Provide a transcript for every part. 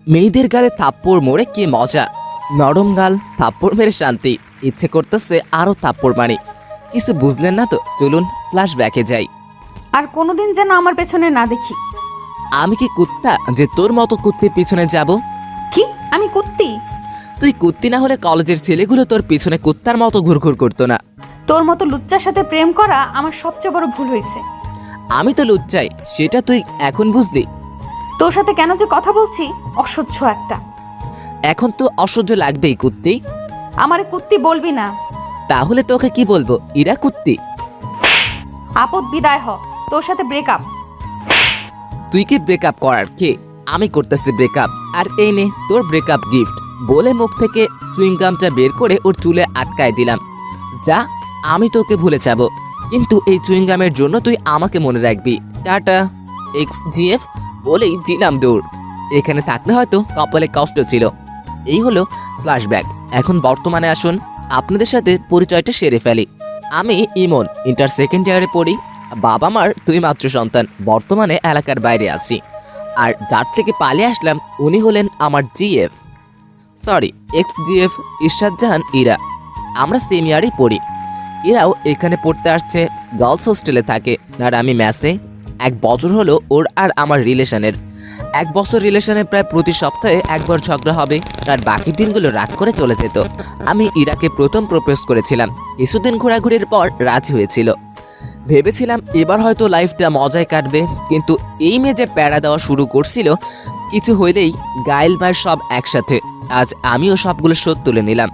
মেয়েদের গালে থাপ্পড় মোড়ে কি মজা। নরম গাল, থাপ্পড় মেরে শান্তি। ইচ্ছে করতেছে আরো থাপ্পড় মারি। কিছু বুঝলেন না তো, চলুন ফ্ল্যাশব্যাকে যাই। আর কোনোদিন যেন আমার পেছনে না দেখি। আমি কি কুত্তা যে তোর মতো কুত্তির পিছনে যাব? কি আমি কুত্তি? তুই কুত্তি না হলে কলেজের ছেলেগুলো তোর পিছনে কুত্তার মতো ঘুরঘুর করতো না। তোর মতো লুচ্চার সাথে প্রেম করা আমার সবচেয়ে বড় ভুল হয়েছে। আমি তো লুচ্চাই, সেটা তুই এখন বুঝলি? তোর সাথে কেন যে কথা বলছি, অসহ্য একটা। এখন তো অসহ্য লাগবেই কুত্তি। আমারে কুত্তি বলবি না। তাহলে তোকে কি বলবো, ইরা কুত্তি? আপদ বিদায় হ, তোর সাথে ব্রেকআপ। তুই কি ব্রেকআপ করার কে? আমি করতেছি ব্রেকআপ। আর এই নে তোর ব্রেকআপ গিফট। বলে মুখ থেকে চুইংগামটা বের করে ওর চুলে আটকায় দিলাম। যা, আমি তোকে ভুলে যাব, কিন্তু এই চুইংগামের জন্য তুই আমাকে মনে রাখবি। টাটা XGF বলেই দিলাম দৌড়। এখানে থাকলে হয়তো কপালে কষ্ট ছিল। এই হলো ফ্ল্যাশব্যাক। এখন বর্তমানে আসুন, আপনাদের সাথে পরিচয়টা সেরে ফেলি। আমি ইমন, ইন্টার সেকেন্ড ইয়ারে পড়ি। বাবা মার দুই মাত্র সন্তান, বর্তমানে এলাকার বাইরে আছি। আর যার থেকে পালিয়ে আসলাম উনি হলেন আমার GF, সরি XGF, ইরশাদ জাহান ইরা। আমরা সেম ইয়ারেই পড়ি। এরাও এখানে পড়তে আসছে, গার্লস হোস্টেলে থাকে। আর আমি ম্যাসে। 1 বছর হলো ওর আর আমার রিলেশনের। 1 বছর রিলেশনে প্রায় প্রতি সপ্তাহে একবার ঝগড়া হবে, আর বাকি দিনগুলো রাগ করে চলে যেত। আমি ইরাকে প্রথম প্রপোজ করেছিলাম। কিছুদিন ঘোরাঘুরির পর রাজি হয়েছিল। ভেবেছিলাম এবার হয়তো লাইফটা মজায় কাটবে, কিন্তু এই মেয়ে যে প্যারা দেওয়া শুরু করছিল, কিছু হইলেই গাইল মায়ের সব একসাথে। আজ আমিও সবগুলো শোধ তুলে নিলাম।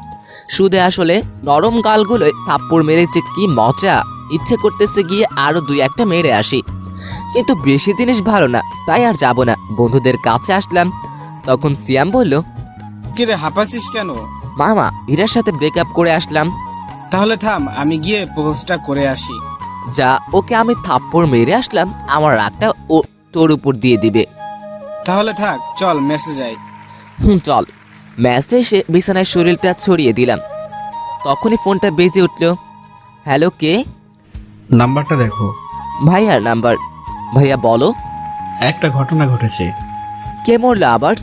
সুদে আসলে নরম গালগুলোয় থাপ্পড় মেরেছে কি মজা। ইচ্ছে করতেছে গিয়ে আরো 2-1টা মেরে আসি, কিন্তু বেশি জিনিস ভালো না, তাই আর যাব না। বন্ধুদের কাছে আসলাম, তখন সিয়াম বলল, কিরে হাঁপাচ্ছিস কেন? মামা ইরার সাথে ব্রেকআপ করে আসলাম। তাহলে থাম, আমি গিয়ে প্রপোজটা করে আসি। যা, ওকে আমি থাপ্পড় মেরে আসলাম, আমার রাগটা ও তোর উপর দিয়ে দিবে। তাহলে থাক, চল মেসে যাই। চল। ম্যাচে এসে বিছানায় শরীরটা ছড়িয়ে দিলাম। তখনই ফোনটা বেজে উঠল। হ্যালো, কে? নাম্বারটা দেখো। ভাইয়ার নাম্বার। ভাইয়া বলো। একটা ঘটনা ঘটেছে। কে মরলো আবার?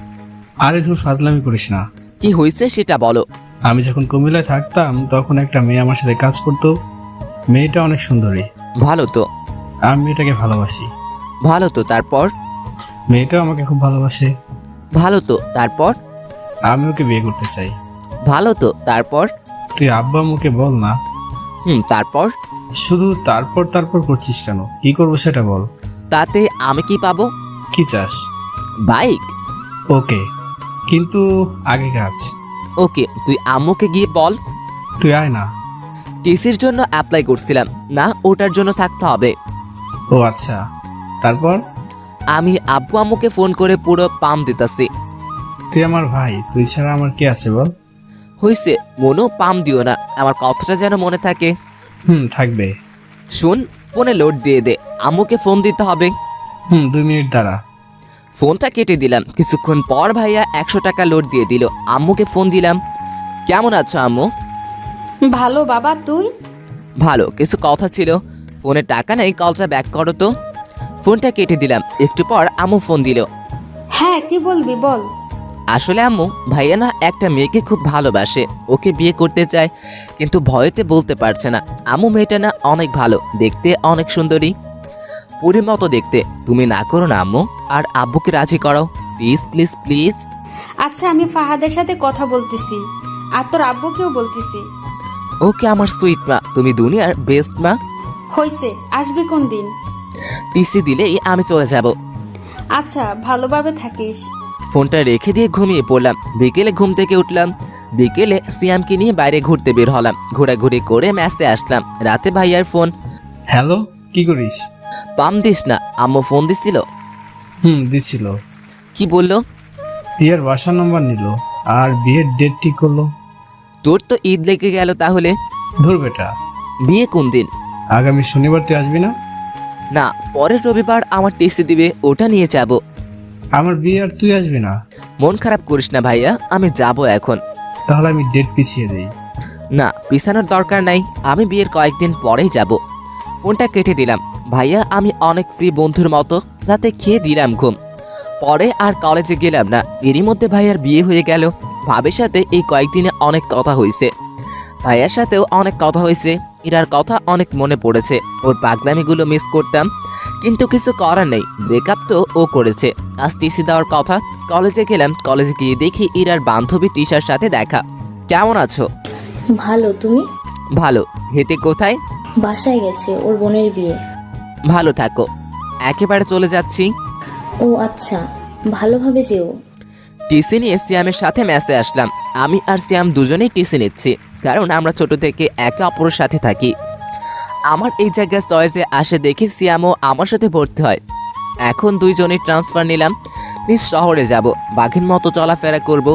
আরে ধুর, ফাজলামি করিস না। কি হয়েছে সেটা বলো। আমি যখন কুমিল্লায় থাকতাম তখন একটা মেয়ে আমার সাথে কাজ করতো। মেয়েটা অনেক সুন্দরী। ভালো তো। আমি মেয়েটাকে ভালোবাসি। ভালো তো, তারপর? মেয়েটাও আমাকে খুব ভালোবাসে। ভালো তো, তারপর? আমি ওকে বিয়ে করতে চাই। ভালো তো, তারপর? তুই আব্বা আম্মুকে বল না। তারপর? শুধু তারপর তারপর করছিস কেন? কি করবো সেটা বল। তাতে আমি কি পাবো? কি চাস? বাইক। ওকে, কিন্তু আগে কাজ। ওকে, তুই আম্মুকে গিয়ে বল। তুই আয় না। টিসির জন্য অ্যাপ্লাই করছিলাম না, ওটার জন্য থাকতে হবে। ও আচ্ছা, তারপর? আমি আব্বু আম্মুকে ফোন করে পুরো পাম দিতাছি। তুই আমার ভাই, তুই ছাড়া আমার কে আছে বল। হইছে, মনো পাম দিও না, আমার কথাটা যেন মনে থাকে। থাকবে। শুন, ফোনে লোড দিয়ে দে, আম্মুকে ফোন দিতে হবে। 2 মিনিট দাঁড়া। ফোনটা কেটে দিলাম। কিছুক্ষণ পর ভাইয়া 100 টাকা লোড দিয়ে দিল। আম্মুকে ফোন দিলাম। কেমন আছো আম্মু? ভালো বাবা, তুই? ভালো, কিছু কথা ছিল। ফোনে টাকা নেই, কলটা ব্যাক করো তো। ফোনটা কেটে দিলাম। একটু পর আম্মু ফোন দিল। হ্যাঁ, কি বলবি বল। আসলে আম্মু, ভাইয়া না একটা মেয়েকে খুব ভালোবাসে, ওকে বিয়ে করতে চায়, কিন্তু ভয়েতে বলতে পারছে না। আম্মু, মেয়েটা না অনেক ভালো, দেখতে অনেক সুন্দরী, পরীর মতো দেখতে। তুমি না করো না আম্মু, আর আব্বুকে রাজি করো, প্লিজ প্লিজ প্লিজ। আচ্ছা, আমি ফাহাদের সাথে কথা বলতেছি, আর তোর আব্বুকেও বলতেছি। ওকে আমার সুইট মা, তুমি দুনিয়ার বেস্ট মা। হইছে, আসবি কোন দিন? টিসি দিলেই আমি চলে যাব। আচ্ছা, ভালোভাবে থাকিস। ফোনটা রেখে দিয়ে ঘুমিয়ে পড়লাম। বিকেলে ঘুম থেকে উঠলাম। বিকেলে সিয়ামকে নিয়ে বাইরে ঘুরতে বের হলাম। ঘোরাঘুরি করে ম্যাচে আসলাম। রাতে ভাইয়ার ফোন। হ্যালো, কি করিস? পাম দিস না, আম্মু ফোন দিছিল। দিছিল। কি বললো? প্রিয়ার বাসার নম্বর নিল আর বিয়ের ডেট ঠিক করলো। তোর তো ঈদ লেগে গেল তাহলে। ধুর বেটা, বিয়ে কোন দিন? আগামী শনিবার তুই আসবি না? না, পরের রবিবার আমার টিসি দিবে, ওটা নিয়ে যাব। আমার বিয়ে আর তুই আসবি না? মন খারাপ করিস না ভাইয়া, আমি যাব এখন। তাহলে আমি ডেট পিছিয়ে দেই। না, পিছানোর দরকার নাই, আমি বিয়ের কয়েকদিন পরেই যাব। ফোনটা কেটে দিলাম। ভাইয়া, আমি অনেক ফ্রি বন্ধুর মতো রাতে খেয়ে দিলাম ঘুম। পরে আর কলেজে গেলাম না। এরই মধ্যে ভাইয়ার বিয়ে হয়ে গেল। ভাবির সাথে এই কয়েকদিনে অনেক কথা হয়েছে, ভাইয়ার সাথেও অনেক কথা হয়েছে। ইরার কথা অনেক মনে পড়েছে, ওর পাগলামিগুলো মিস করতাম, কিন্তু কিছু করার নেই। ব্রেকআপ তো ও করেছে। আজ টিসি দেওয়ার কথা। কলেজে গেলাম, কলেজে গিয়ে দেখি ইরার বান্ধবী টিশার সাথে দেখা। কেমন আছো? ভালো, তুমি? ভালো। হেঁটে কোথায়? বাসায় গেছে, ওর বোনের বিয়ে। ভালো থাকো। একেবারে চলে যাচ্ছি। ও আচ্ছা, ভালোভাবে যেও। টিসি নিয়ে সিয়ামের সাথে ম্যাচে আসলাম। আমি আর সিয়াম দুজনেই টিসি নিচ্ছি, কারণ আমরা ছোট থেকে একে অপরের সাথে থাকি। আমার এই জায়গায় চয়েসে আসে দেখে সিয়ামও আমার সাথে ভর্তি হয়। এখন দুইজনেই ট্রান্সফার নিলাম, নিজ শহরে যাব, বাঘের মতো চলাফেরা করব।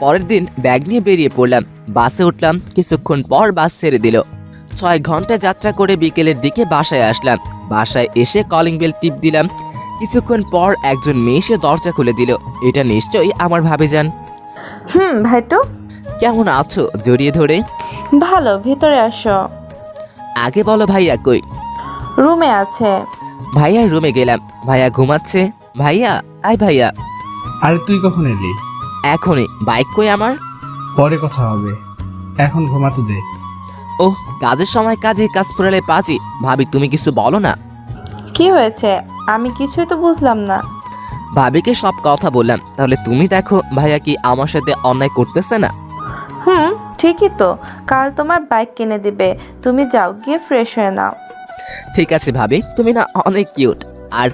পরের দিন ব্যাগ নিয়ে বেরিয়ে পড়লাম। বাসে উঠলাম, কিছুক্ষণ পর বাস ছেড়ে দিল। 6 ঘন্টা যাত্রা করে বিকেলের দিকে বাসায় আসলাম। বাসায় এসে কলিং বেল টিপ দিলাম। কিছুক্ষণ পর একজন মেয়ে এসে দরজা খুলে দিল। এটা নিশ্চয়ই আমার ভাবিজান। ভাইটু। কেমন আছো? জড়িয়ে ধরে। ভালো, ভেতরে আসো। আগে বলো ভাইয়া কই? রুমে আছে। ভাইয়ার রুমে গেলাম। ভাইয়া ঘুমাচ্ছে। ভাইয়া, আয় ভাইয়া। আরে তুই কখন এলি? এখনই। বাইক কই আমার? পরে কথা হবে, এখন ঘুমাতে দে। ওহ, কাজের সময় কাজে, কাজ ফুরালে পাজি। ভাবি তুমি কিছু বলো না। কি হয়েছে? আমি কিছুই তো বুঝলাম না। ভাবিকে সব কথা বললাম। তাহলে তুমি দেখো ভাইয়া কি আমার সাথে অন্যায় করতেছে না? ঠিকই তো, কাল তোমার বাইক কিনে দিবে, তুমি যাও গিয়ে ফ্রেশ হয়ে নাও। ঠিক আছে ভাবি, তুমি না অনেক কিউট আর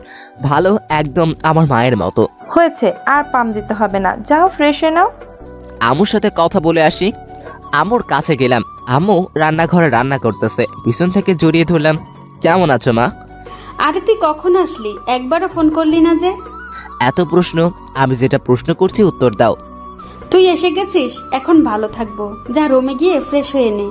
ভালো, একদম আমার মায়ের মতো। হয়েছে, আর পাম দিতে হবে না, যাও ফ্রেশ হয়ে নাও। আম্মুর সাথে কথা বলে আসি। আম্মুর কাছে গেলাম। আম্মু রান্নাঘরে রান্না করতেছে। পিছন থেকে জড়িয়ে ধরলাম। কেমন আছো মা? আরে তুই কখন আসলি? একবারও ফোন করলি না যে? এত প্রশ্ন, আমি যেটা প্রশ্ন করছি উত্তর দাও। তুই এসে গেছিস, এখন ভালো থাকবো। যা রুমে গিয়ে ফ্রেশ হয়ে নে।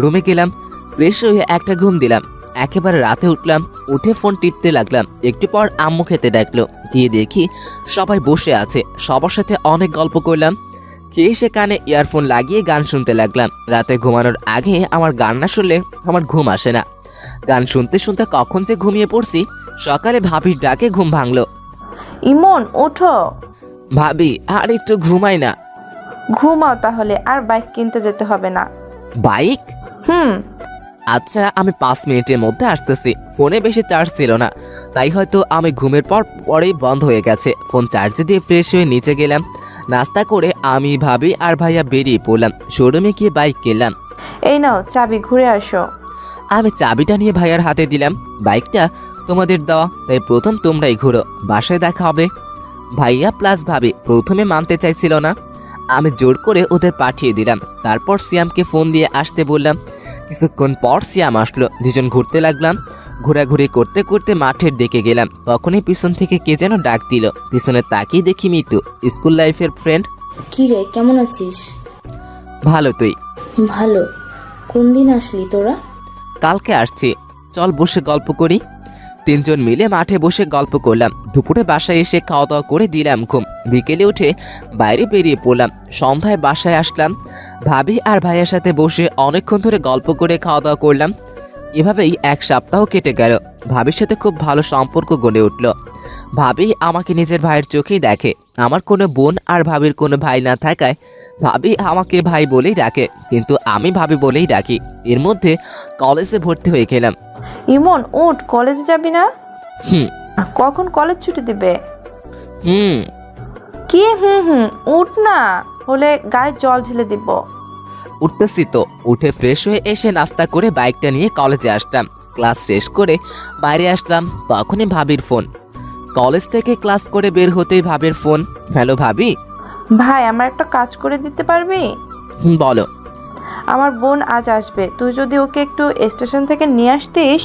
রুমে গেলাম, ফ্রেশ হয়ে একটা ঘুম দিলাম। একেবারে রাতে উঠলাম, উঠে ফোন টিপতে লাগলাম। একটু পর আম্মু খেতে ডাকলো। গিয়ে দেখি সবাই বসে আছে, সবার সাথে অনেক গল্প করলাম। খেয়ে সে কানে ইয়ারফোন লাগিয়ে গান শুনতে লাগলাম। রাতে ঘুমানোর আগে আমার গান না শুনলে আমার ঘুম আসে না। গান শুনতে শুনতে কখন যে ঘুমিয়ে পড়ছি। সকালে ভাবির ডাকে ঘুম ভাঙলো। ইমন, ওঠো। ভাবি, আর একটু ঘুমাই না। ঘুমাও তাহলে, আর বাইক কিনতে যেতে হবে না। বাইক? আচ্ছা, আমি 5 মিনিটের মধ্যে আসতেছি। ফোনে বেশি চার্জ ছিল না, তাই হয়তো আমি ঘুমের পরেই বন্ধ হয়ে গেছে। ফোন চার্জে দিয়ে ফ্রেশ হয়ে নিচে গেলাম। নাস্তা করে আমি, ভাবি আর ভাইয়া বেরিয়ে পড়লাম। শোরুমে গিয়ে বাইক কিনলাম। এই নাও চাবি, ঘুরে আসো। আমি চাবিটা নিয়ে ভাইয়ার হাতে দিলাম। বাইকটা তোমাদের দেওয়া, তাই প্রথম তোমরাই ঘুরো, বাসায় দেখা হবে। ভাইয়া প্লাস ভাবি প্রথমে মানতে চাইছিল না। আমি জোর করে ওদের পাঠিয়ে দিলাম। তারপর সিয়ামকে ফোন দিয়ে আসতে বললাম। কিছুক্ষণ পর সিয়াম আসলো। দুজন ঘুরতে লাগলাম। ঘোরাঘুরি করতে করতে মাঠের দিকে গেলাম। তখনই পিছন থেকে কে যেন ডাক দিল। পিছনে তাকিয়ে দেখি মিতু, স্কুল লাইফের ফ্রেন্ড। কি রে, কেমন আছিস? ভালো, তুই? ভালো। কোন দিন আসলি তোরা? কালকে আসছি। চল বসে গল্প করি। 3 জন মিলে মাঠে বসে গল্প করলাম। দুপুরে বাসায় এসে খাওয়া দাওয়া করে দিলাম ঘুম। বিকেলে উঠে বাইরে বেরিয়ে পড়লাম। সন্ধ্যায় বাসায় আসলাম। ভাবি আর ভাইয়ের সাথে বসে অনেকক্ষণ ধরে গল্প করে খাওয়া দাওয়া করলাম। এভাবেই 1 সপ্তাহ কেটে গেল। ভাবির সাথে খুব ভালো সম্পর্ক গড়ে উঠল। ভাবি আমাকে নিজের ভাইয়ের চোখেই দেখে। আমার কোনো বোন আর ভাবির কোনো ভাই না থাকায় ভাবি আমাকে ভাই বলেই ডাকে, কিন্তু আমি ভাবি বলেই ডাকি। এর মধ্যে কলেজে ভর্তি হয়ে গেলাম। ইমন, উঠ, কলেজে যাবি না? হুম কখন কলেজ ছুটি দিবে? হুম কি উঠ না, হলে গায়ে জল ঢেলে দিব। উঠতেছি তো। উঠে ফ্রেশ হয়ে এসে নাস্তা করে বাইকটা নিয়ে কলেজে আসলাম। ক্লাস শেষ করে বাইরে আসলাম, তখনই ভাবির ফোন। কলেজ থেকে ক্লাস করে বের হতেই ভাবির ফোন। হ্যালো ভাবি। ভাই, আমার একটা কাজ করে দিতে পারবি? বলো। আমার বোন আজ আসবে, তুই যদি ওকে একটু স্টেশন থেকে নিয়ে আসতিস।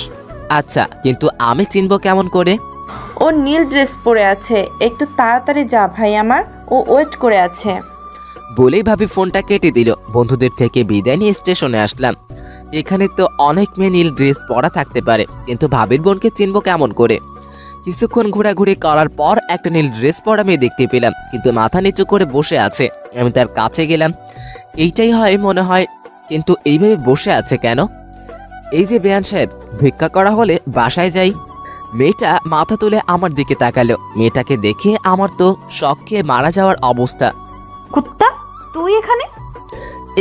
আচ্ছা, কিন্তু আমি চিনবো কেমন করে? ও নীল ড্রেস পরে আছে, একটু তাড়াতাড়ি যা ভাই আমার, ও ওয়েট করে আছে। বলেই ভাবি ফোনটা কেটে দিল। বন্ধুদের থেকে বিদায় নিয়ে স্টেশনে আসলাম। এখানে তো অনেক মেয়ে নীল ড্রেস পরা থাকতে পারে, কিন্তু ভাবির বোনকে চিনবো কেমন করে? কিছুক্ষণ ঘোরাঘুরি করার পর একটা নীল ড্রেস পরা মেয়ে দেখতে পেলাম, কিন্তু মাথা নিচু করে বসে আছে। আমি তার কাছে গেলাম। এইটাই হয় মনে হয়, কিন্তু এইভাবে বসে আছে কেন? এই যে বেয়ান সাহেব, ভিক্ষা করা হলে বাসায় যাই। মেয়েটা মাথা তুলে আমার দিকে তাকালো। মেয়েটাকে দেখে আমার তো শক খেয়ে মারা যাওয়ার অবস্থা। কুত্তা, তুই এখানে?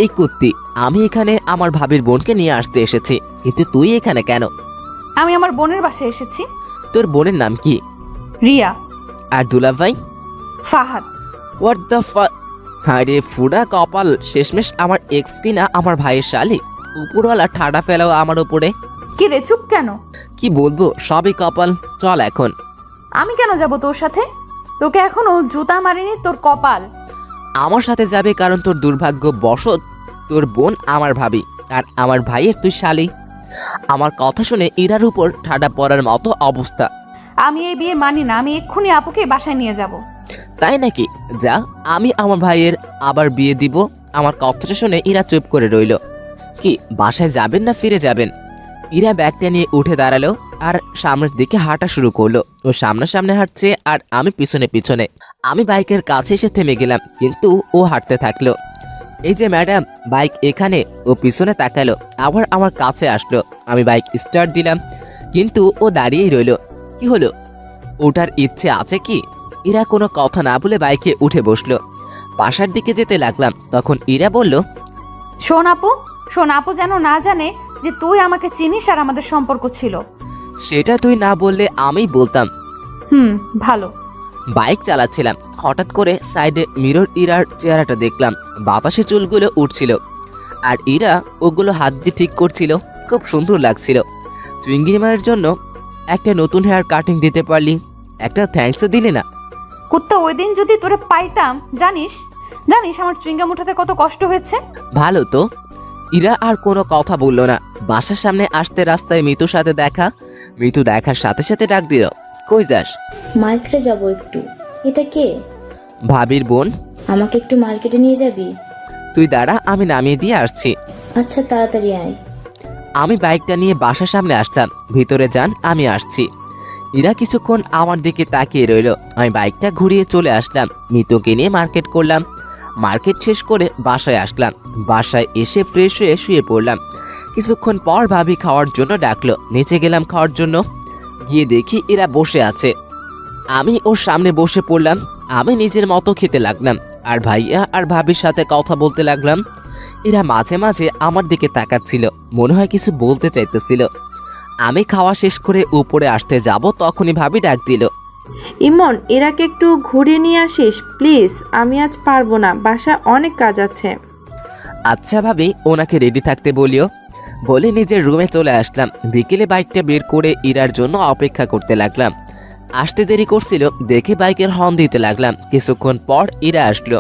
এই কুত্তি, আমি এখানে আমার ভাবির বোনকে নিয়ে আসতে এসেছি, কিন্তু তুই এখানে কেন? আমি আমার বোনের বাসায় এসেছি। তোর বোনের নাম কি? রিয়া। আর দুলাভাই? ফাহাদ। হোয়াট দ্য আরে ফুডা কপাল, শেষমেশ আমার এক্স কিনা আমার ভাইয়ের শালি। উপরওয়ালা ঠাডা ফেলাও আমার উপরে। কি রে, চুপ কেন? কি বলবো, সবই কপাল। চল এখন। আমি কেন যাব তোর সাথে? তোকে এখনো জুতা মারিনি, তোর কপাল। আমার সাথে যাবে কারণ তোর দুর্ভাগ্য বশত তোর বোন আমার ভাবি, আর আমার ভাইয়ের তুই শালি। আমার কথা শুনে ইরার উপর ঠাডা পড়ার মতো অবস্থা। আমি এই বিয়ে মানি না, আমি এক্ষুনি আপুকে বাসায় নিয়ে যাব। তাই নাকি? যা, আমি আমার ভাইয়ের আবার বিয়ে দিব। আমার কথাটা শুনে ইরা চুপ করে রইল। কি, বাসায় যাবেন না ফিরে যাবেন? ইরা ব্যাগটা নিয়ে উঠে দাঁড়ালো আর সামনের দিকে হাঁটা শুরু করলো। ও সামনে হাঁটছে আর আমি পিছনে পিছনে। আমি বাইকের কাছে এসে থেমে গেলাম, কিন্তু ও হাঁটতে থাকলো। এই যে ম্যাডাম, বাইক এখানে। ও পিছনে তাকালো, আবার আমার কাছে আসলো। আমি বাইক স্টার্ট দিলাম, কিন্তু ও দাঁড়িয়েই রইল। কি হলো, ওঠার ইচ্ছে আছে কি? ইরা কোনো কথা না বলে বাইকে উঠে বসলো। বাসার দিকে যেতে লাগলাম, তখন ইরা বলল, শোন আপু যেন না জানে যে তুই আমাকে চিনিস আর আমাদের সম্পর্ক ছিল। সেটা তুই না বললে আমি বলতাম। ভালো। বাইক চালাচ্ছিলাম, হঠাৎ করে সাইডে মিরর ইরার চেহারাটা দেখলাম। বাতাসে চুলগুলো উঠছিল আর ইরা ওগুলো হাত দিয়ে ঠিক করছিল। খুব সুন্দর লাগছিল। চুইংগিমারের জন্য একটা নতুন হেয়ার কাটিং দিতে পারলি, একটা থ্যাঙ্কসও দিলি না। কুত্তা, ওই দিন যদি তোরে পাইতাম, জানিস আমার চুইংগাম উঠাতে কত কষ্ট হয়েছে। ভালো তো। ইরা আর কোনো কথা বলল না। বাসার সামনে আসতে রাস্তায় মিতুর সাথে দেখা। মিতু দেখার সাথে সাথে ডাক দিল, কই যাস? মার্কেটে যাব একটু। এটা কে? ভাবির বোন। আমাকে একটু মার্কেটে নিয়ে যাবি? তুই দাঁড়া, আমি নামিয়ে দিয়ে আসছি। আচ্ছা, তাড়াতাড়ি আয়। আমি বাইকটা নিয়ে বাসার সামনে আসলাম। ভিতরে যান, আমি আসছি। ইরা কিছুক্ষণ আমার দিকে তাকিয়ে রইল। আমি বাইকটা ঘুরিয়ে চলে আসলাম। মিতুকে নিয়ে মার্কেট করলাম। মার্কেট শেষ করে বাসায় আসলাম। বাসায় এসে ফ্রেশ হয়ে শুয়ে পড়লাম। কিছুক্ষণ পর ভাবি খাওয়ার জন্য ডাকলো। নিচে গেলাম খাওয়ার জন্য। গিয়ে দেখি এরা বসে আছে। আমি ওর সামনে বসে পড়লাম। আমি নিজের মতো খেতে লাগলাম আর ভাইয়া আর ভাবির সাথে কথা বলতে লাগলাম। এরা মাঝে মাঝে আমার দিকে তাকাচ্ছিল, মনে হয় কিছু বলতে চাইতেছিল। আমি খাওয়া শেষ করে উপরে আসতে যাব, তখনই ভাবি ডাক দিল, ইমন, এরাকে একটু ঘুরিয়ে নিয়ে আসিস প্লিজ। আমি আজ পারবো না, বাসায় অনেক কাজ আছে। আচ্ছা ভাবি, ওনাকে রেডি থাকতে বলিও। বলে নিজের রুমে চলে আসলাম। বিকেলে বাইকটা বের করে ইরার জন্য অপেক্ষা করতে লাগলাম। আসতে দেরি করছিল দেখে বাইকের হর্ন দিতে লাগলাম। কিছুক্ষণ পর ইরা আসলো।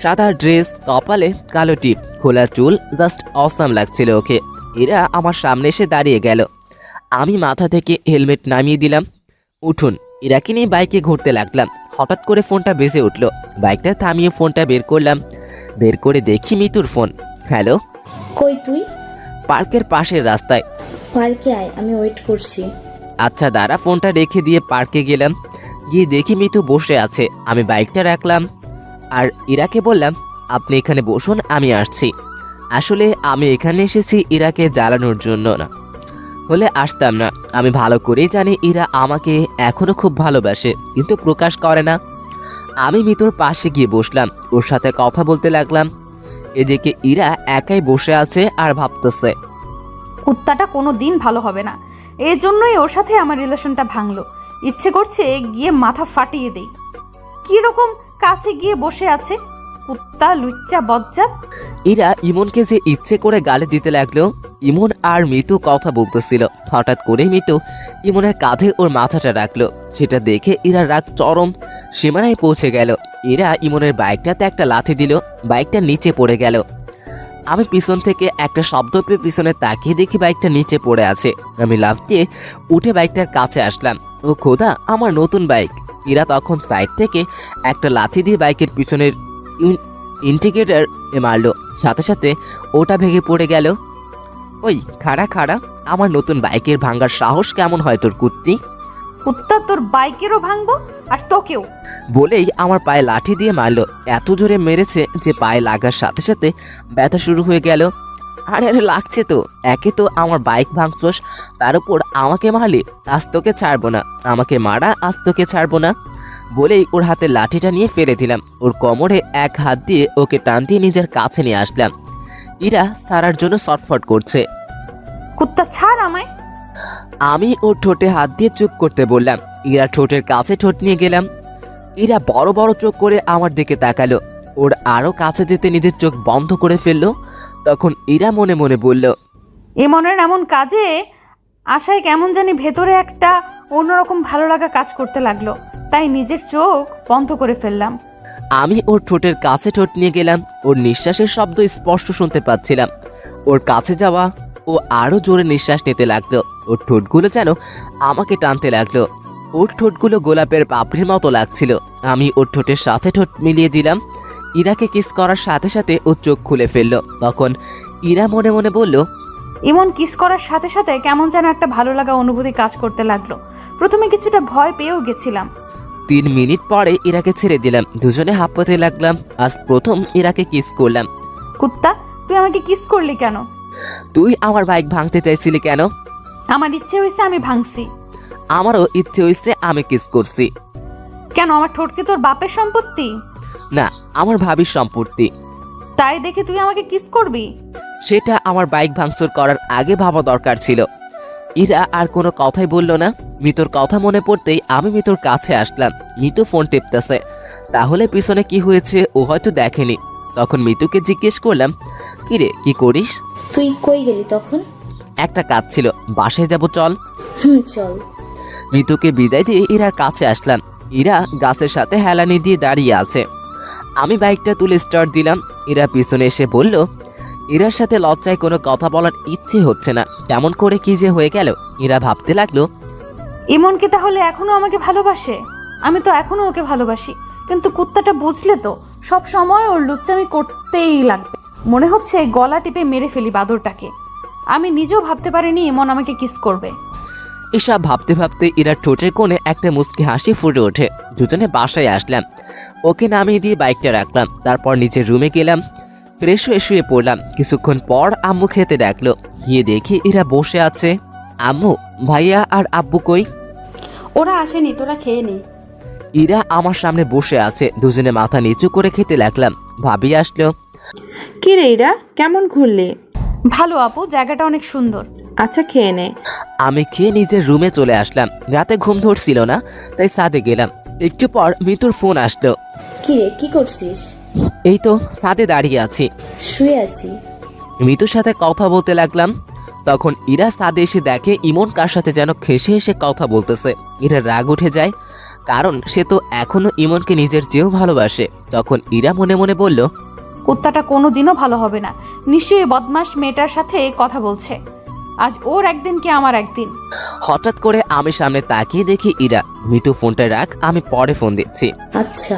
সাদা ড্রেস, কপালে কালো টিপ, খোলা চুল, জাস্ট অসাম লাগছিল ওকে। ইরা আমার সামনে এসে দাঁড়িয়ে গেল। আমি মাথা থেকে হেলমেট নামিয়ে দিলাম। উঠুন। ইরাকে নিয়ে বাইকে ঘুরতে লাগলাম। হঠাৎ করে ফোনটা বেজে উঠলো। বাইকটা থামিয়ে ফোনটা বের করলাম। বের করে দেখি মিতুর ফোন। হ্যালো। কই তুই? পার্কের পাশের রাস্তায়। পার্কে আয়, আমি ওয়েট করছি। আচ্ছা দাঁড়া। ফোনটা রেখে দিয়ে পার্কে গেলাম। গিয়ে দেখি মিতু বসে আছে। আমি বাইকটা রাখলাম আর ইরাকে বললাম, আপনি এখানে বসুন, আমি আসছি। আসলে আমি এখানে এসেছি ইরাকে জ্বালানোর জন্য না হলে আসতাম না। আমি ভালো করেই জানি ইরা আমাকে এখনো খুব ভালোবাসে, কিন্তু প্রকাশ করে না। আমি মিতুর পাশে গিয়ে বসলাম, ওর সাথে কথা বলতে লাগলাম। এদিকে ইরা একাই বসে আছে আর ভাবতেছে, কুত্তাটা কোনো দিন ভালো হবে না। এই জন্যই ওর সাথে আমার রিলেশনটা ভাঙলো। ইচ্ছে করছে গিয়ে মাথা ফাটিয়ে দেই। কিরকম কাছে গিয়ে বসে আছে কুত্তা, লুচ্চা বজ্জাত। ইরা ইমনকে যে ইচ্ছে করে গালি দিতে লাগলো। ইমন আর মিতু কথা বলতেছিল। হঠাৎ করে মিতু ইমনের কাঁধে ওর মাথাটা রাখলো। সেটা দেখে ইরা রাগ চরম সীমানায় পৌঁছে গেল। ইরা ইমনের বাইকটাতে একটা লাথি দিল, বাইকটা নিচে পড়ে গেল। আমি পিছন থেকে একটা শব্দ পেয়ে পিছনে তাকিয়ে দেখি বাইকটা নিচে পড়ে আছে। আমি লাফ দিয়ে উঠে বাইকটার কাছে আসলাম। ও খোদা, আমার নতুন বাইক। ইরা তখন সাইড থেকে একটা লাথি দিয়ে বাইকের পিছনের ইন্ডিকেটর মারলো। সাথে সাথে ওটা ভেঙে পড়ে গেল। ওই খাড়া, আমার নতুন বাইকের ভাঙার সাহস কেমন হয় তোর কুত্তি? কুত্তা, তোর বাইকেরও ভাঙবো আর তোকেও। বলেই আমার পায়ে লাঠি দিয়ে মারলো। এত জোরে মেরেছে যে পায়ে লাগার সাথে সাথে ব্যথা শুরু হয়ে গেল। আরে আরে লাগছে তো, একে তো আমার বাইক ভাঙছস, তার উপর আমাকে মারলি, আজ তোকে ছাড়বো না, আমাকে মারা, আজ তোকে ছাড়বো না। বলেই ওর হাতে লাঠিটা নিয়ে ফেলে দিলাম। ওর কোমরে এক হাত দিয়ে ওকে টান দিয়ে নিজের কাছে নিয়ে আসলাম। ইরা সারার জন্য ছটফট করছে। কুত্তা ছাড় আমায়। আমি ওর ঠোঁটে হাত দিয়ে চুপ করতে বললাম। ইরা ঠোঁটের কাছে ঠোঁট নিয়ে গেলাম। ইরা বড় বড় চোখ করে আমার দিকে তাকালো। ওর আরো কাছে যেতে নিজের চোখ বন্ধ করে ফেললো। তখন ইরা মনে মনে বলল, ইমনের এমন কাজে আশায় কেমন জানি ভেতরে একটা অন্যরকম ভালো লাগা কাজ করতে লাগলো, তাই নিজের চোখ বন্ধ করে ফেললাম। আমি ওর ঠোঁটের কাছে ঠোঁট নিয়ে গেলাম। ওর নিঃশ্বাসের শব্দ স্পষ্ট শুনতে পাচ্ছিলাম। ওর কাছে যাওয়া ও আরো জোরে নিঃশ্বাস নিতে লাগলো। ওর ঠোঁটগুলো যেন আমাকে টানতে লাগলো। ওর ঠোঁটগুলো গোলাপের পাপড়ির মতো লাগছিল। আমি ওর ঠোঁটের সাথে ঠোঁট মিলিয়ে দিলাম। ইরাকে কিস করার সাথে সাথে ও চোখ খুলে ফেললো। তখন ইরা মনে মনে বলল, ইমন কিস করার সাথে সাথে কেমন যেন একটা ভালো লাগা অনুভূতি কাজ করতে লাগলো। প্রথমে কিছুটা ভয় পেয়েও গেছিলাম। 3 মিনিট পরে ইরাকে ছেড়ে দিলাম। দুজনে হাঁপাতে লাগলাম। আজ প্রথম ইরাকে কিস করলাম। কুত্তা, তুই আমাকে কিস করলি কেন? তুই আমার বাইক ভাঙতে চাইছিলি কেন? আমার ইচ্ছে হয়েছে, আমি ভাঙছি। আমারও ইচ্ছে হয়েছে, আমি কিস করছি। কেন, আমার ঠোঁট কি তোর বাপের সম্পত্তি? না, আমার ভাবির সম্পত্তি। তাই দেখে তুই আমাকে কিস করবি? সেটা আমার বাইক ভাঙচুর করার আগে ভাবা দরকার ছিল। ইরা আর কোনো কথাই বলল না। মিতুর কথা মনে পড়তেই আমি মিতুর কাছে আসলাম। মিতু ফোন টিপতেছে। তাহলে পিছনে কি হয়েছে ও হয়তো দেখেনি। তখন মিতুকে জিজ্ঞেস করলাম, কিরে কি করিস? তুই কই গেলি তখন? একটা কাজ ছিল, বাসায় যাব, চল। চল। মিতুকে বিদায় দিয়ে ইরার কাছে আসলাম। ইরা গাছের সাথে হেলানি দিয়ে দাঁড়িয়ে আছে। আমি বাইকটা তুলে স্টার্ট দিলাম। ইরা পিছনে এসে বলল, ইরার সাথে লজ্জায় কোনো কথা বলার ইচ্ছে হচ্ছে না। কেমন করে কি যে হয়ে গেল। ইরা ভাবতে লাগলো, ইমন কি তাহলে এখনো আমাকে ভালোবাসে? আমি তো এখনো ওকে ভালোবাসি, কিন্তু কুত্তাটা বুঝলে তো সব সময় ওর লুচ্চামি করতেই লাগবে। মনে হচ্ছে গলা টিপে মেরে ফেলি বাদরটাকে। আমি নিজেও ভাবতে পারিনি ইমন আমাকে কিস করবে। এসব ভাবতে ভাবতে ইরার ঠোঁটের কোণে একটা মুচকি হাসি ফুটে ওঠে। দুজনে বাসায় আসলাম। ওকে নামিয়ে দিয়ে বাইকটা রাখলাম। তারপর নিচের রুমে গেলাম। ফ্রেশ হয়ে শুয়ে পড়লাম। কিছুক্ষণ পর আম্মু খেতে ডাকলো। গিয়ে দেখি ইরা বসে আছে। আম্মু, ভাইয়া আর আব্বু কই? ওরা আসেনি, তোরা খেয়ে নে। ইরা আমার সামনে বসে আছে। দুজনে মাথা নিচু করে খেতে লাগলাম। ভাবি আসলো। কি রে ইরা, কেমন ঘুরলি? ভালো আপু, জায়গাটা অনেক সুন্দর। আচ্ছা খেয়ে নে। আমি খেয়ে নিজের রুমে চলে আসলাম। রাতে ঘুম ধরছিল না, তাই ছাদে গেলাম। একটু পর মিতুর ফোন আসলো। কি রে, কি করছিস? এই তো ছাদে দাঁড়িয়ে আছি। শুয়ে আছি। মিতুর সাথে কথা বলতে লাগলাম। তখন ইরা ছাদে এসে দেখে ইমন কার সাথে যেন হেসে হেসে কথা বলতেছে। ইরা রাগ উঠে যায়, কারণ সে তো এখনো ইমনকে নিজের চেয়েও ভালোবাসে। তখন ইরা মনে মনে বলল, কুত্তাটা কোনোদিনও ভালো হবে না। নিশ্চয়ই বদমাস মেয়েটার সাথে কথা বলছে। আজ ওর একদিন কি আমার একদিন। হঠাৎ করে আমি সামনে তাকিয়ে দেখি ইরা। মিতু ফোনটা রাখ, আমি পরে ফোন দিচ্ছি। আচ্ছা।